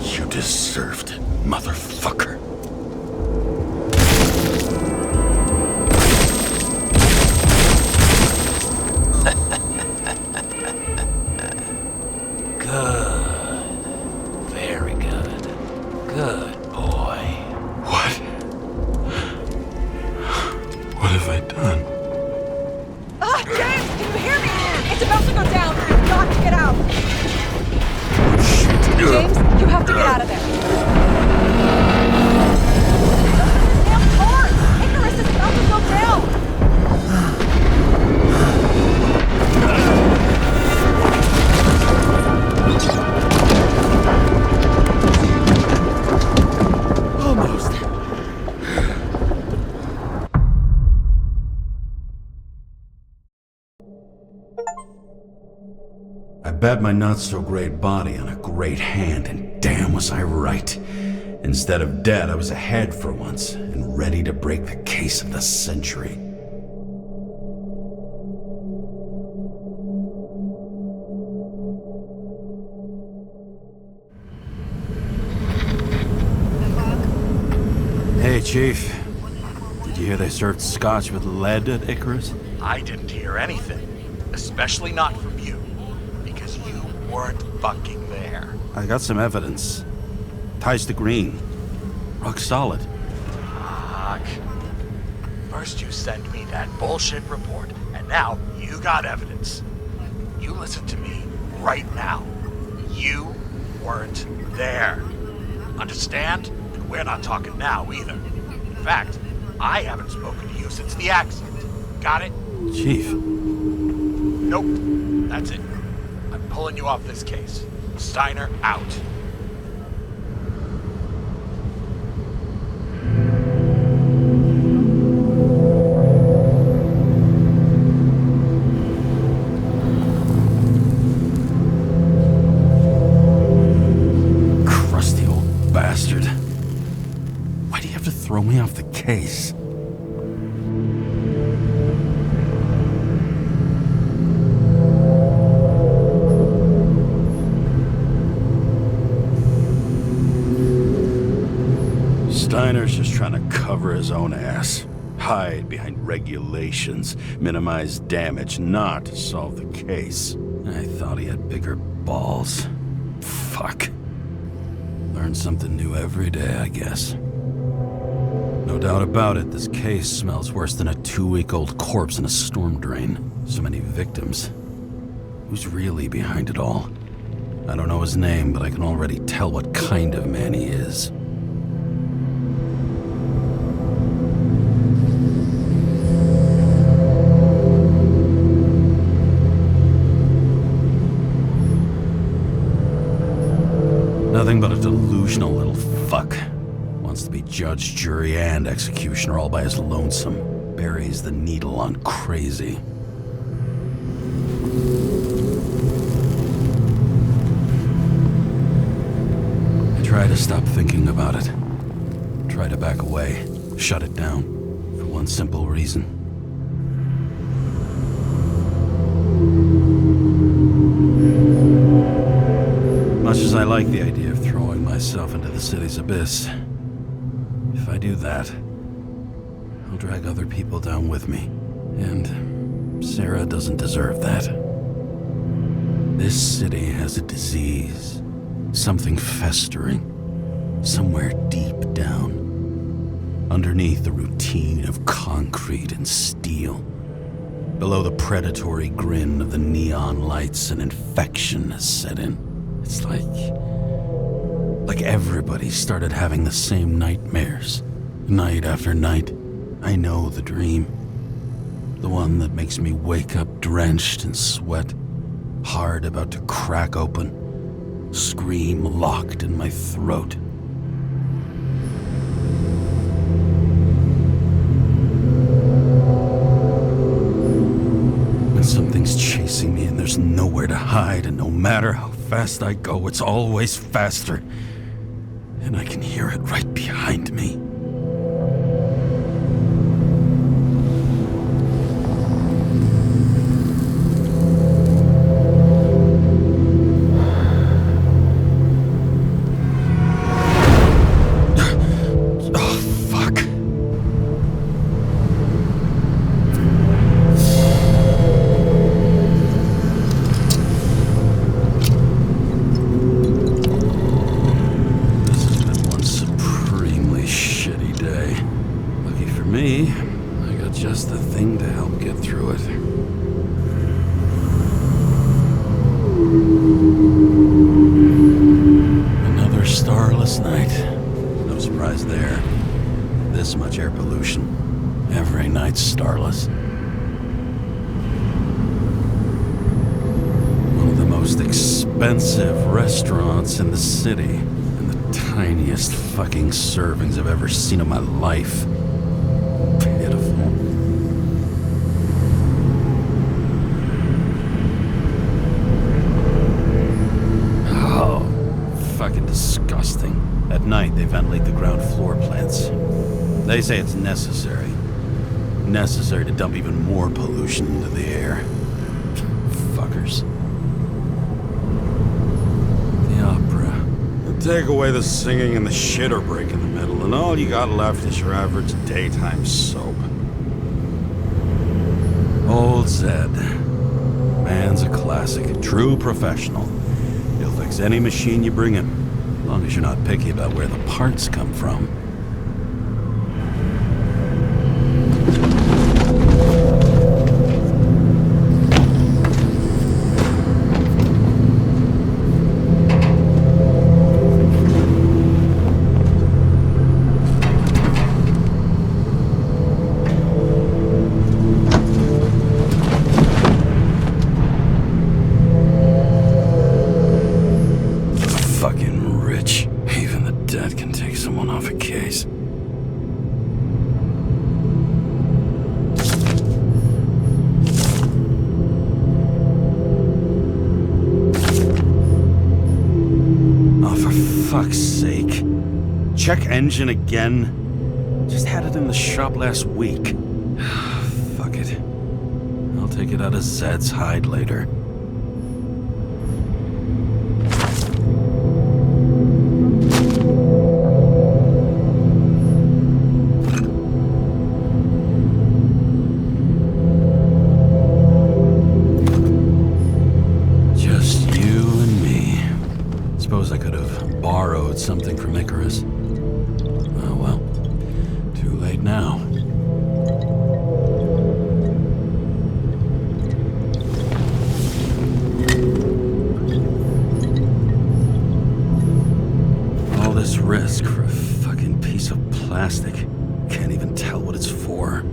You deserved it, motherfucker. Good. Very good. Good boy. What? What have I done? James, can you hear me? It's about to go down. You've got to get out. James, you have to get out of there. Damn car! Icarus is about to go down. Almost. I bet my not-so-great body on a great hand, and damn was I right. Instead of dead, I was ahead for once, and ready to break the case of the century. Hey, Chief. Did you hear they served scotch with lead at Icarus? I didn't hear anything. Especially not from you. Because you weren't fucking there. I got some evidence. Ties to Green. Rock solid. Fuck. First you send me that bullshit report, and now you got evidence. You listen to me right now. You weren't there. Understand? And we're not talking now either. In fact, I haven't spoken to you since the accident. Got it? Chief, Nope. That's it. I'm pulling you off this case. Steiner out. crusty old bastard. Why do you have to throw me off the case? Steiner's just trying to cover his own ass. Hide behind regulations, minimize damage, not solve the case. I thought he had bigger balls. Fuck. Learn something new every day, I guess. No doubt about it, this case smells worse than a 2-week-old corpse in a storm drain. So many victims. Who's really behind it all? I don't know his name, but I can already tell what kind of man he is. Nothing but a delusional little fuck. Wants to be judge, jury, and executioner all by his lonesome. Buries the needle on crazy. I try to stop thinking about it. Try to back away. Shut it down. For one simple reason. Much as I like the idea of throwing myself into the city's abyss, if I do that, I'll drag other people down with me. And Sarah doesn't deserve that. This city has a disease, something festering, somewhere deep down, underneath the routine of concrete and steel. Below the predatory grin of the neon lights, an infection has set in. It's like everybody started having the same nightmares, night after night. I know the dream. The one that makes me wake up drenched in sweat, heart about to crack open, scream locked in my throat. When something's chasing me and there's nowhere to hide, and no matter how fast I go, it's always faster. And I can hear it right behind me. Another starless night. No surprise there. This much air pollution. Every night's starless. One of the most expensive restaurants in the city. And the tiniest fucking servings I've ever seen in my life. Pitiful. Fucking disgusting. At night, they ventilate the ground floor plants. They say it's necessary. Necessary to dump even more pollution into the air. Fuckers. The opera. Take away the singing and the shitter break in the middle, and all you got left is your average daytime soap. Old Zed. Man's a classic, a true professional. He'll fix any machine you bring him, as long as you're not picky about where the parts come from. Fuck's sake. Check engine again? Just had it in the shop last week. Fuck it. I'll take it out of Zed's hide later. Just you and me. Suppose I could have borrowed something from Icarus. Oh well, too late now. All this risk for a fucking piece of plastic. Can't even tell what it's for.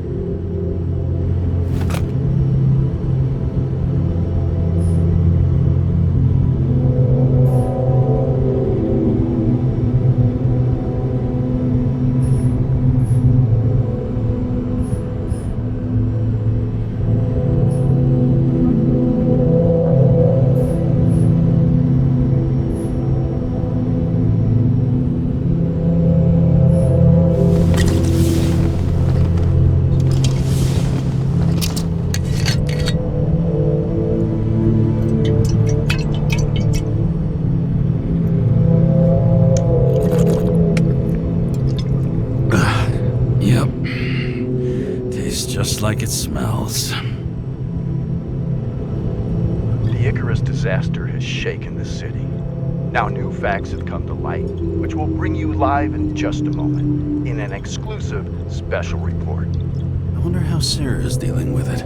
Just like it smells. The Icarus disaster has shaken the city. Now new facts have come to light, which we'll bring you live in just a moment, in an exclusive special report. I wonder how Sarah is dealing with it.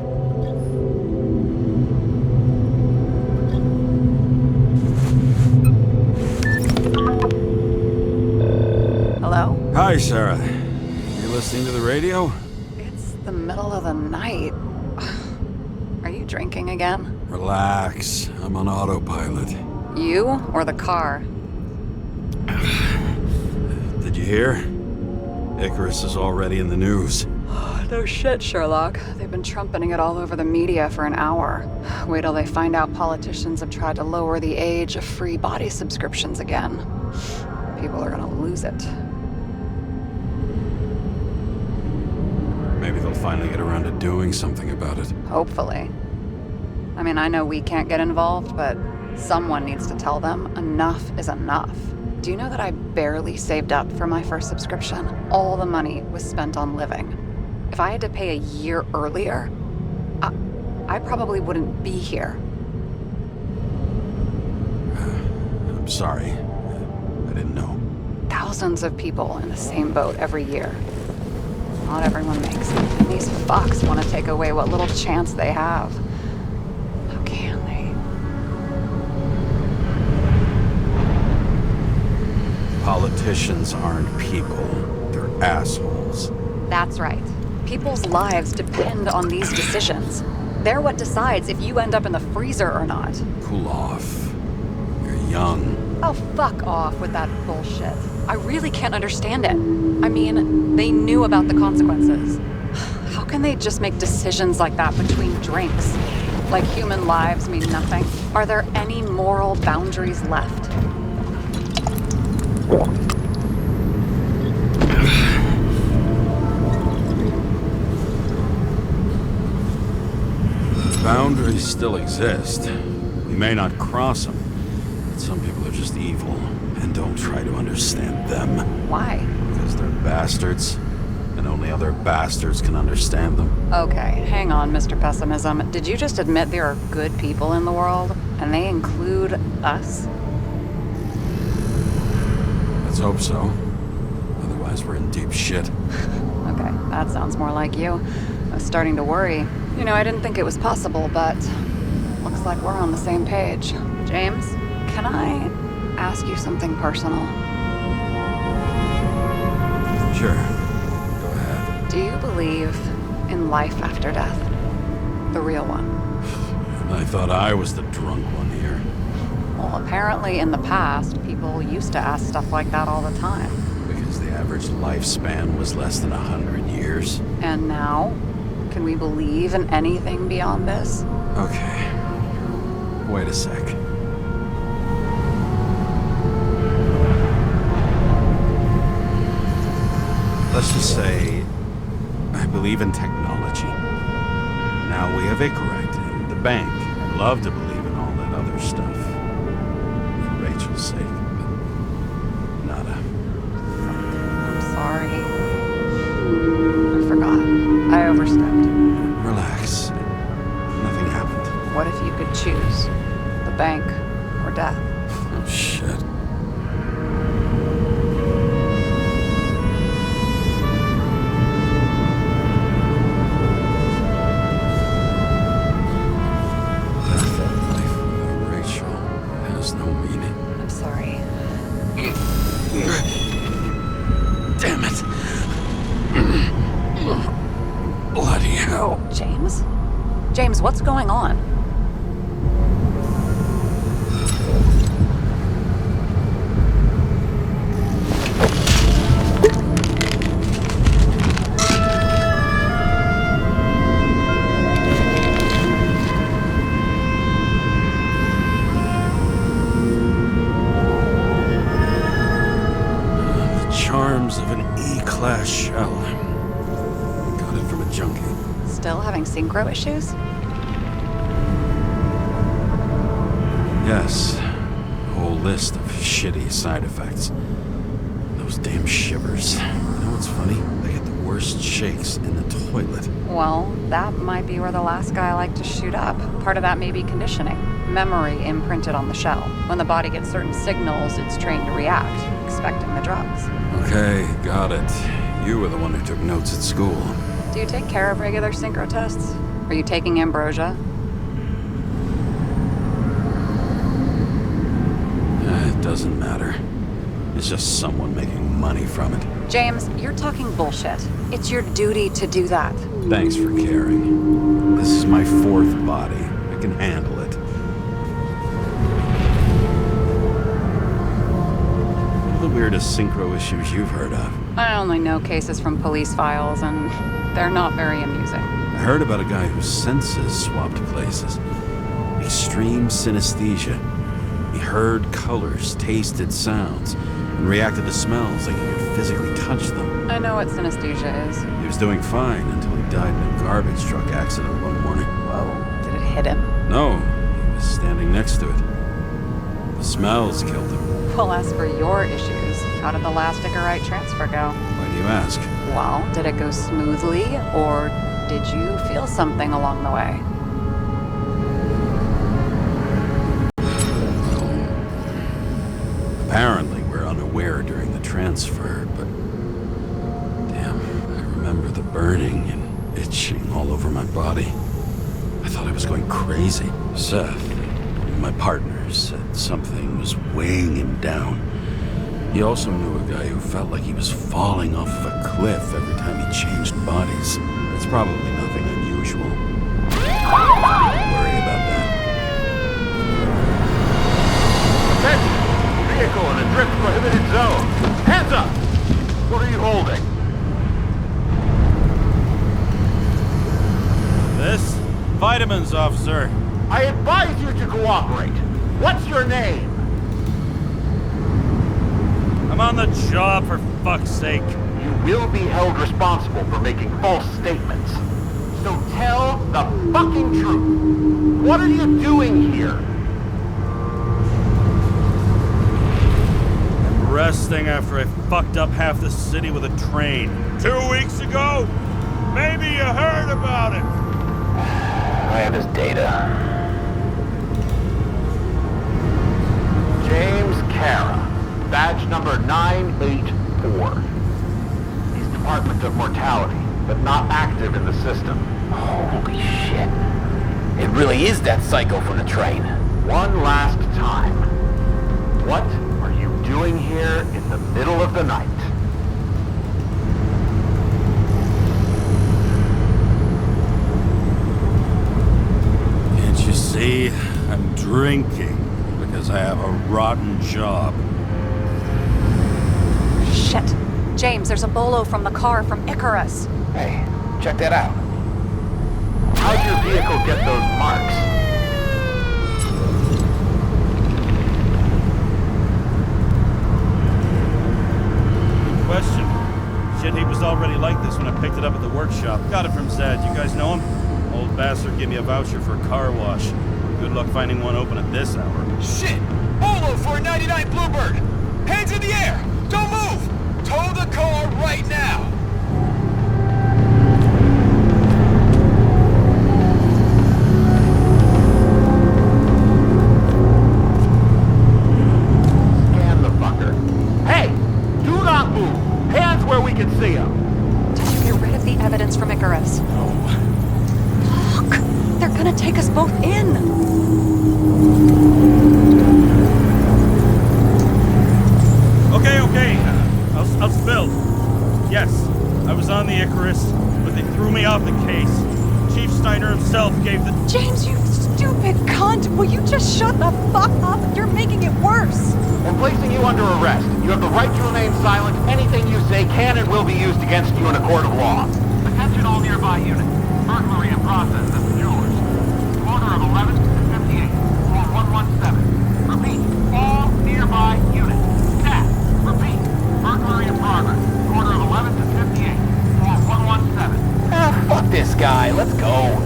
Hello? Hi, Sarah. You listening to the radio? The middle of the night. Are you drinking again? Relax. I'm on autopilot. You or the car? Did you hear? Icarus is already in the news. No shit, Sherlock. They've been trumpeting it all over the media for an hour. Wait till they find out politicians have tried to lower the age of free body subscriptions again. People are gonna lose it. Maybe they'll finally get around to doing something about it. Hopefully. I mean, I know we can't get involved, but someone needs to tell them enough is enough. Do you know that I barely saved up for my first subscription? All the money was spent on living. If I had to pay a year earlier, I probably wouldn't be here. I'm sorry. I didn't know. Thousands of people in the same boat every year. Not everyone makes it, and these fucks want to take away what little chance they have. How can they? Politicians aren't people. They're assholes. That's right. People's lives depend on these decisions. They're what decides if you end up in the freezer or not. Cool off. You're young. Oh, fuck off with that bullshit. I really can't understand it. I mean, they knew about the consequences. How can they just make decisions like that between drinks? Like human lives mean nothing? Are there any moral boundaries left? Boundaries still exist. We may not cross them, but some people are just evil, and don't try to understand them. Why? Because they're bastards, and only other bastards can understand them. Okay, hang on, Mr. Pessimism. Did you just admit there are good people in the world? And they include us? Let's hope so. Otherwise, we're in deep shit. Okay, that sounds more like you. I was starting to worry. You know, I didn't think it was possible, but looks like we're on the same page. James, can I ask you something personal? Sure. Go ahead. Do you believe in life after death? The real one? I thought I was the drunk one here. Well, apparently in the past, people used to ask stuff like that all the time. Because the average lifespan was less than 100 years. And now? Can we believe in anything beyond this? Okay. Wait a sec. Let's just say I believe in technology. Now we have Icarite and the bank. I'd love to believe in all that other stuff. For Rachel's sake, but nada. I'm sorry. I forgot. I overstepped. Relax. Nothing happened. What if you could choose? The bank or death? Oh, shit. Rachel has no meaning. I'm sorry. Damn it. Bloody hell. James? James, what's going on? The charms of an E-class shell. Got it from a junkie. Still having synchro issues? Yes. A whole list of shitty side effects. Those damn shivers. You know what's funny? I get the worst shakes in the toilet. Well, that might be where the last guy liked to shoot up. Part of that may be conditioning. Memory imprinted on the shell. When the body gets certain signals, it's trained to react, expecting the drugs. Okay, got it. You were the one who took notes at school. Do you take care of regular synchro tests? Are you taking ambrosia? It doesn't matter. It's just someone making money from it. James, you're talking bullshit. It's your duty to do that. Thanks for caring. This is my fourth body. I can handle it. What are the weirdest synchro issues you've heard of? I only know cases from police files, and they're not very amusing. I heard about a guy whose senses swapped places. Extreme synesthesia. He heard colors, tasted sounds, and reacted to smells like he could physically touch them. I know what synesthesia is. He was doing fine until he died in a garbage truck accident one morning. Whoa, did it hit him? No, he was standing next to it. The smells killed him. Well, as for your issues, how did the last Icarite transfer go? Why do you ask? Well, did it go smoothly, or did you feel something along the way? Apparently, we're unaware during the transfer, but damn, I remember the burning and itching all over my body. I thought I was going crazy. Seth, my partner, said something was weighing him down. He also knew a guy who felt like he was falling off of a cliff every time he changed bodies. It's probably nothing unusual. Don't worry about that. Attention! Vehicle in a drift prohibited zone. Hands up! What are you holding? This? Vitamins, officer. I advise you to cooperate. What's your name? I'm on the job, for fuck's sake. You will be held responsible for making false statements. So tell the fucking truth. What are you doing here? resting after I fucked up half the city with a train. 2 weeks ago? Maybe you heard about it. I have his data. James Kara, badge number 984. He's Department of Mortality, but not active in the system. Holy shit. It really is that psycho from the train. One last time. What are you doing here in the middle of the night? Can't you see? I'm drinking because I have a rotten job. Shit. James, there's a bolo from the car from Icarus. Hey, check that out. How'd your vehicle get those marks? Good question. Shit, he was already like this when I picked it up at the workshop. Got it from Zed. You guys know him? Old bastard gave me a voucher for a car wash. Good luck finding one open at this hour. Shit! Bolo for a 99 Bluebird! Hands in the air! Don't move! Tow the car right now! Scan the fucker. Hey! Do not move! Hands where we can see them! Did you get rid of the evidence from Icarus? No. Look! They're gonna take us both in! Okay. I'll spill. Yes, I was on the Icarus, but they threw me off the case. Chief Steiner himself gave the... James, you stupid cunt! Will you just shut the fuck up? You're making it worse! We're placing you under arrest. You have the right to remain silent. Anything you say can and will be used against you in a court of law. Attention all nearby units. Burglary in process at the jewelers. Corner of 11 and 58. Floor 117. Repeat. All nearby units. Staff. Repeat. Burglary in progress. Corner of 11 to 58. Floor 117. Ah, fuck this guy. Let's go.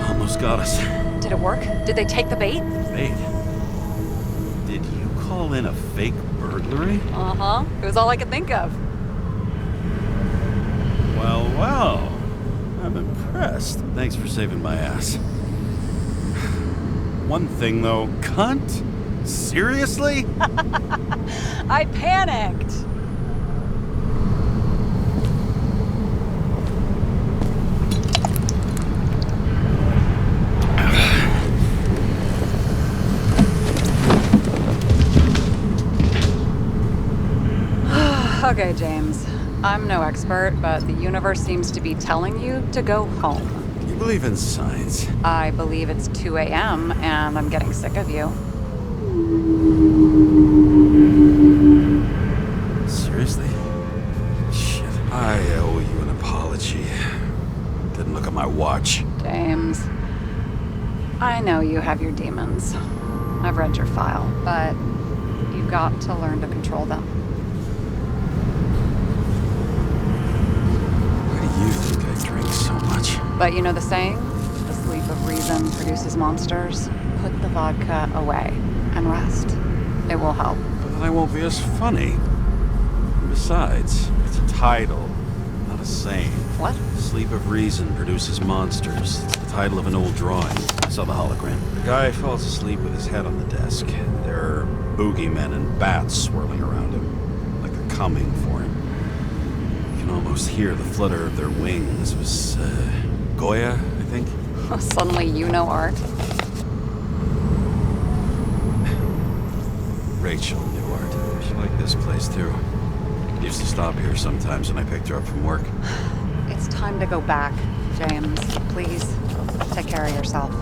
Almost got us. Did it work? Did they take the bait? Bait? Did you call in a fake burglary? Uh-huh. It was all I could think of. Well. I'm impressed. Thanks for saving my ass. One thing, though. Cunt? Seriously? I panicked! Okay, James. I'm no expert, but the universe seems to be telling you to go home. You believe in science? I believe it's 2 a.m. and I'm getting sick of you. Seriously? Shit. I owe you an apology. Didn't look at my watch. James, I know you have your demons. I've read your file, but you've got to learn to control them. Why do you think I drink so much? But you know the saying? The sleep of reason produces monsters. Put the vodka away and rest. It will help. But then I won't be as funny. Besides, it's a title, not a saying. What? Sleep of Reason produces monsters. It's the title of an old drawing. I saw the hologram. The guy falls asleep with his head on the desk. There are boogeymen and bats swirling around him, like they're coming for him. You can almost hear the flutter of their wings. It was, Goya, I think? Suddenly you know art. Rachel knew art. She liked this place, too. Used to stop here sometimes when I picked her up from work. It's time to go back, James. Please, take care of yourself.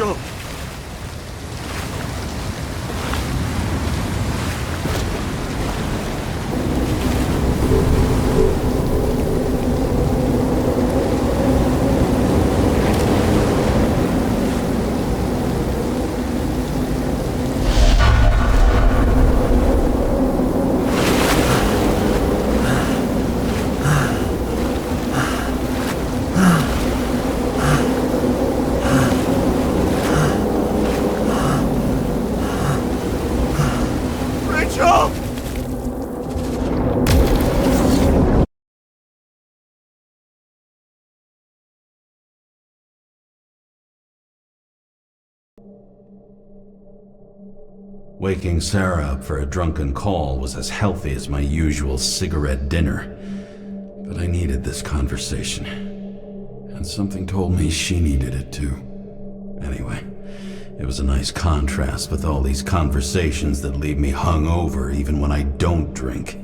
Rachel! Rachel! Waking Sarah up for a drunken call was as healthy as my usual cigarette dinner. But I needed this conversation. And something told me she needed it too. Anyway, it was a nice contrast with all these conversations that leave me hungover even when I don't drink.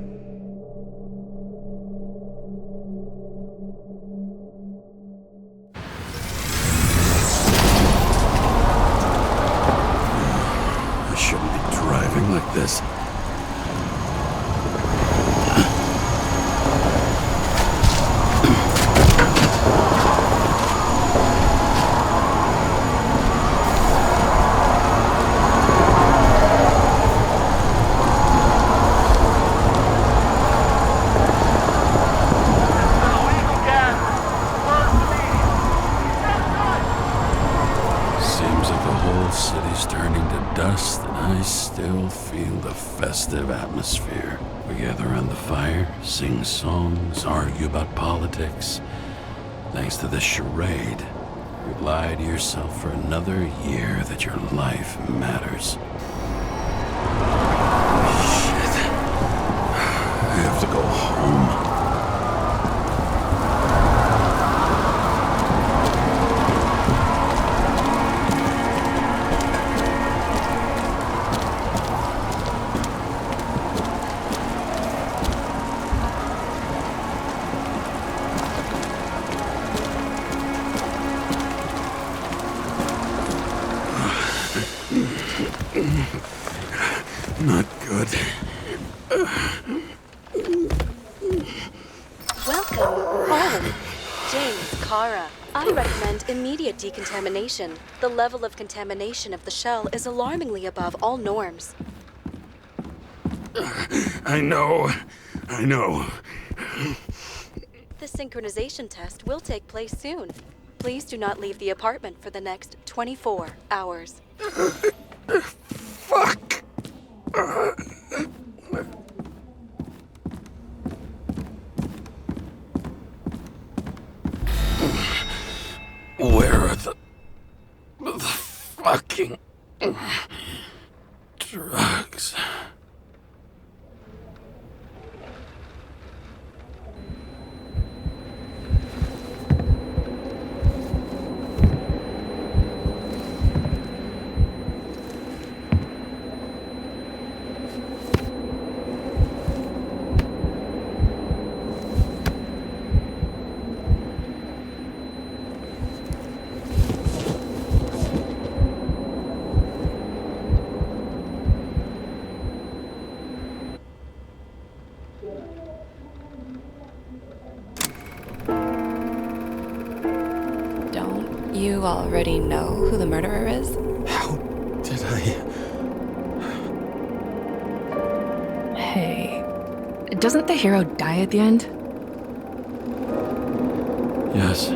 I shouldn't be driving like this. Illegal gas. First immediate. Seems like the whole city's turning to dust, and I still feel the festive atmosphere. We gather around the fire, sing songs, argue about politics. Thanks to this charade, you lie to yourself for another year that your life matters. Shit. I have to go home. Not good. Welcome home. James, Kara. I recommend immediate decontamination. The level of contamination of the shell is alarmingly above all norms. I know. The synchronization test will take place soon. Please do not leave the apartment for the next 24 hours. Fuck! Where are the fucking drugs? Don't you already know who the murderer is? How did I... Hey, doesn't the hero die at the end? Yes.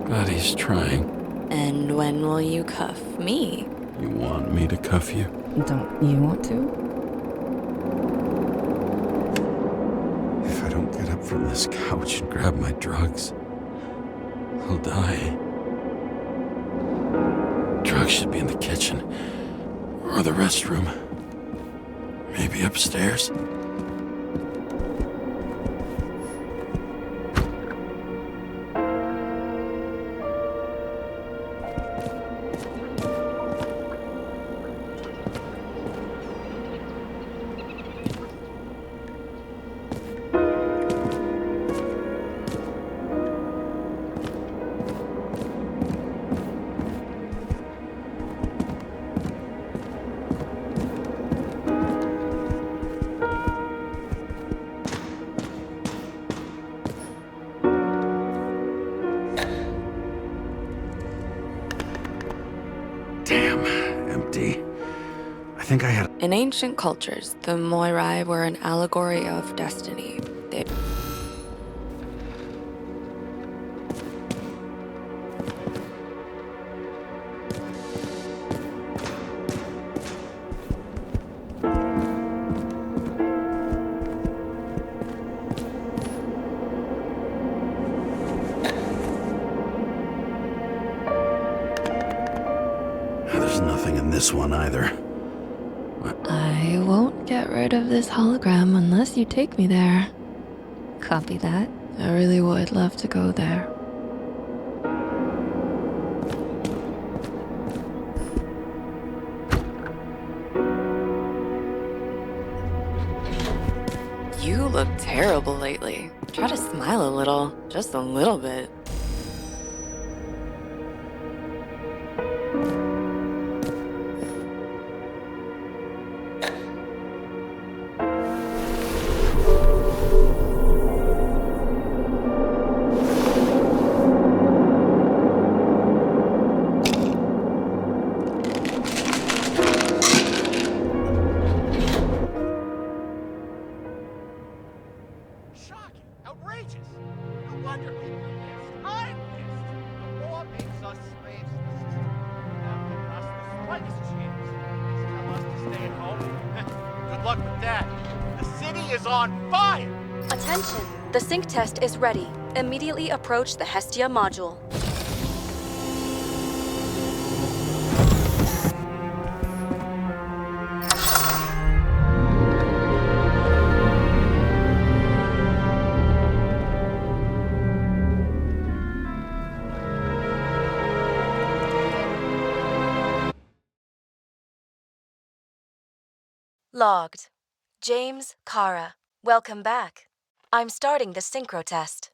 But he's trying. And when will you cuff me? You want me to cuff you? Don't you want to? If I don't get up from this couch and grab my drugs, I'll die. Drugs should be in the kitchen. Or the restroom. Maybe upstairs. think I had... In ancient cultures, the Moirai were an allegory of destiny. They... There's nothing in this one either. I won't get rid of this hologram unless you take me there. Copy that. I really would love to go there. You look terrible lately. Try to smile a little. Just a little bit. Shocking! Outrageous! No wonder people are pissed. I'm pissed! The law makes us slaves to the system. Without giving us the slightest chance. They tell us to stay at home. Good luck with that. The city is on fire! Attention! The sync test is ready. Immediately approach the Hestia module. Logged. James, Kara, welcome back. I'm starting the synchro test.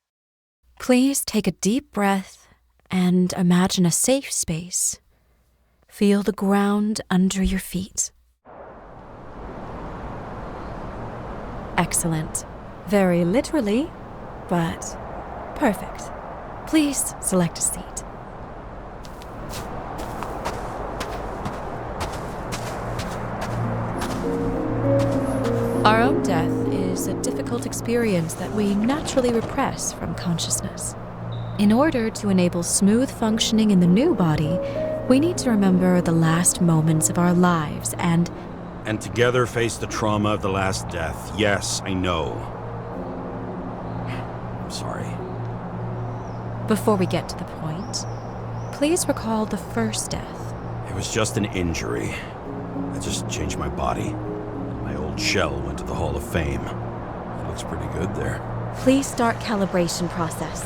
Please take a deep breath and imagine a safe space. Feel the ground under your feet. Excellent. Very literally, but perfect. Please select a seat. Our own death is a difficult experience that we naturally repress from consciousness. In order to enable smooth functioning in the new body, we need to remember the last moments of our lives and together face the trauma of the last death. Yes, I know. I'm sorry. Before we get to the point, please recall the first death. It was just an injury. I just changed my body. My old shell went to the Hall of Fame. It looks pretty good there. Please start calibration process.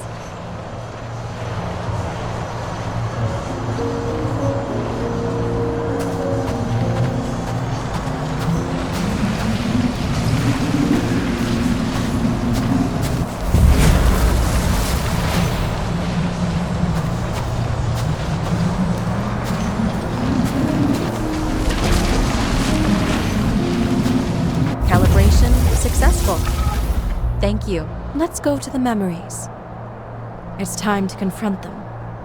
Successful. Thank you. Let's go to the memories. It's time to confront them.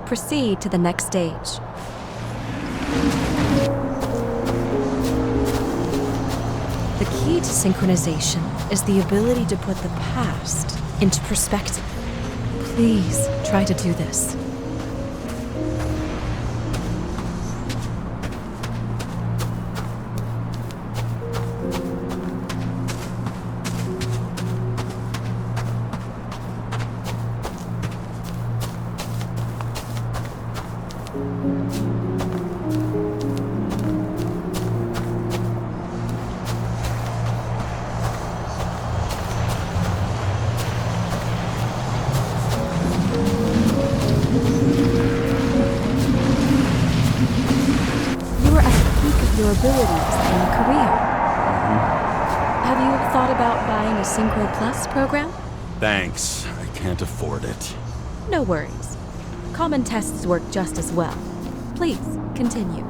Proceed to the next stage. The key to synchronization is the ability to put the past into perspective. Please try to do this. Your abilities and career. Have you thought about buying a Synchro Plus program? Thanks. I can't afford it. No worries. Common tests work just as well. Please, continue.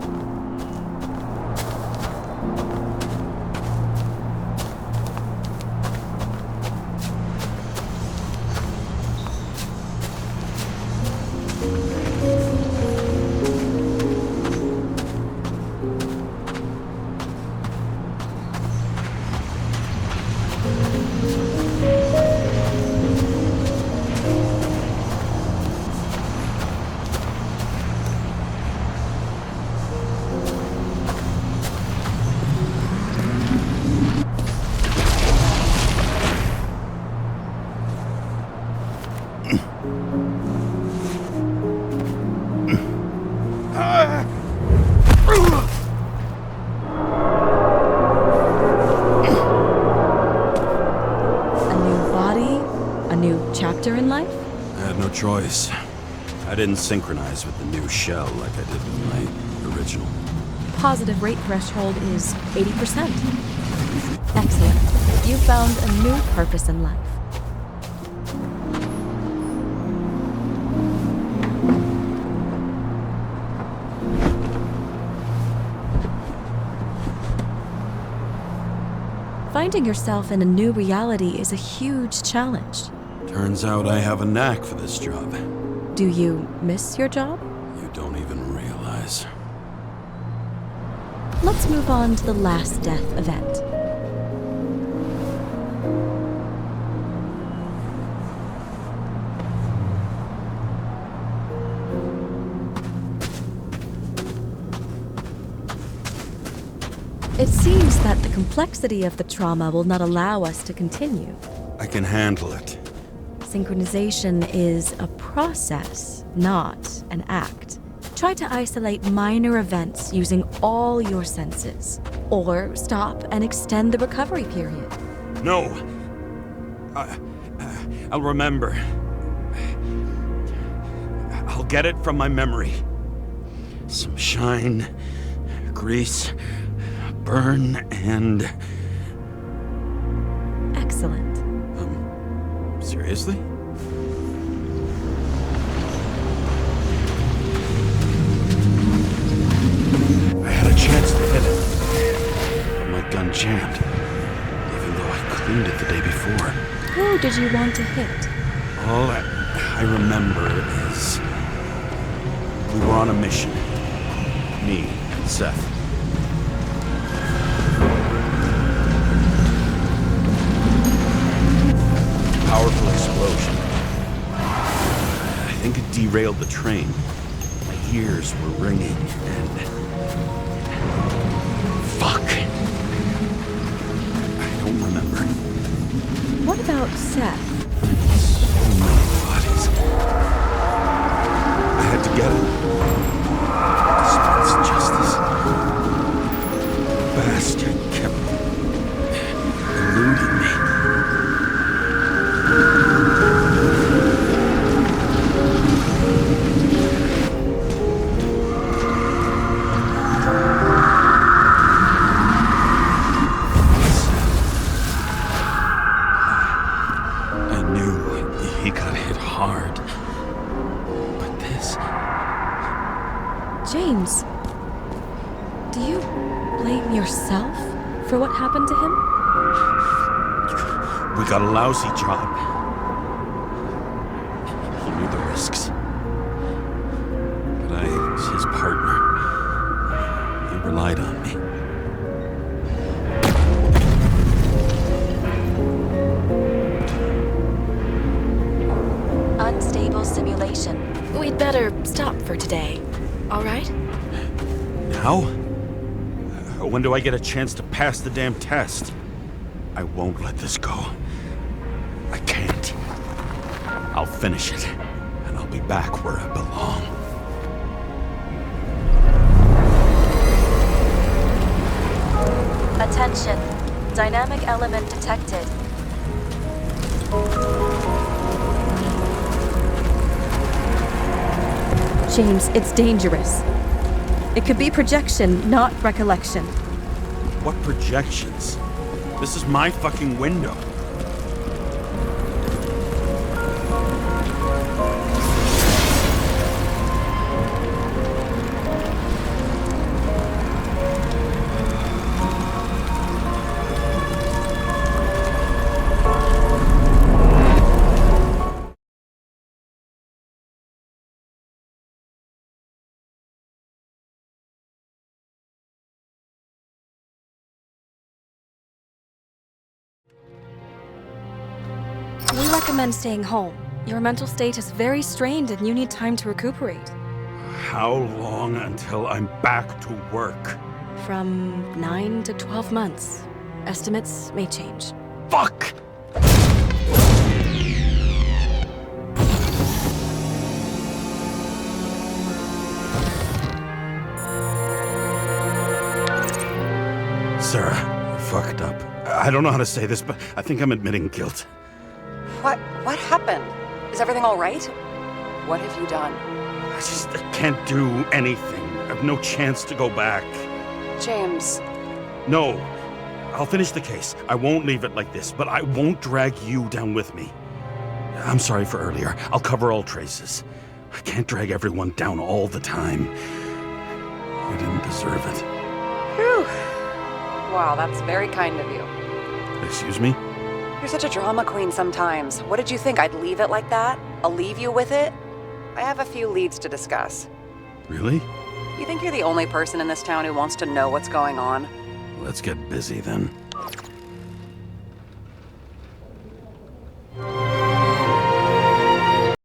I had no choice. I didn't synchronize with the new shell like I did with my original. Positive rate threshold is 80%. Excellent. You've found a new purpose in life. Finding yourself in a new reality is a huge challenge. Turns out I have a knack for this job. Do you miss your job? You don't even realize. Let's move on to the last death event. It seems that the complexity of the trauma will not allow us to continue. I can handle it. Synchronization is a process, not an act. Try to isolate minor events using all your senses, or stop and extend the recovery period. No! I'll remember. I'll get it from my memory. Some shine, grease, burn, and... Excellent. Seriously? I had a chance to hit it, but my gun jammed, even though I cleaned it the day before. Who did you want to hit? All I remember is we were on a mission. Me and Seth. Powerful explosion. I think it derailed the train. My ears were ringing and... Fuck! I don't remember. What about Seth? So many bodies. I had to get him. Dispense justice. The bastard kept eluding me. James, do you blame yourself for what happened to him? We got a lousy job. He knew the risks. But I was his partner. He relied on me. Unstable simulation. We'd better stop for today. All right? Now? When do I get a chance to pass the damn test? I won't let this go. I can't. I'll finish it, and I'll be back where I belong. Attention. Dynamic element detected. James, it's dangerous. It could be projection, not recollection. What projections? This is my fucking window. We recommend staying home. Your mental state is very strained and you need time to recuperate. How long until I'm back to work? From 9 to 12 months. Estimates may change. Fuck! Sarah, I fucked up. I don't know how to say this, but I think I'm admitting guilt. What happened? Is everything all right? What have you done? I can't do anything. I have no chance to go back. James. No. I'll finish the case. I won't leave it like this, but I won't drag you down with me. I'm sorry for earlier. I'll cover all traces. I can't drag everyone down all the time. You didn't deserve it. Whew. Wow, that's very kind of you. Excuse me? You're such a drama queen sometimes. What did you think, I'd leave it like that? I'll leave you with it? I have a few leads to discuss. Really? You think you're the only person in this town who wants to know what's going on? Let's get busy then.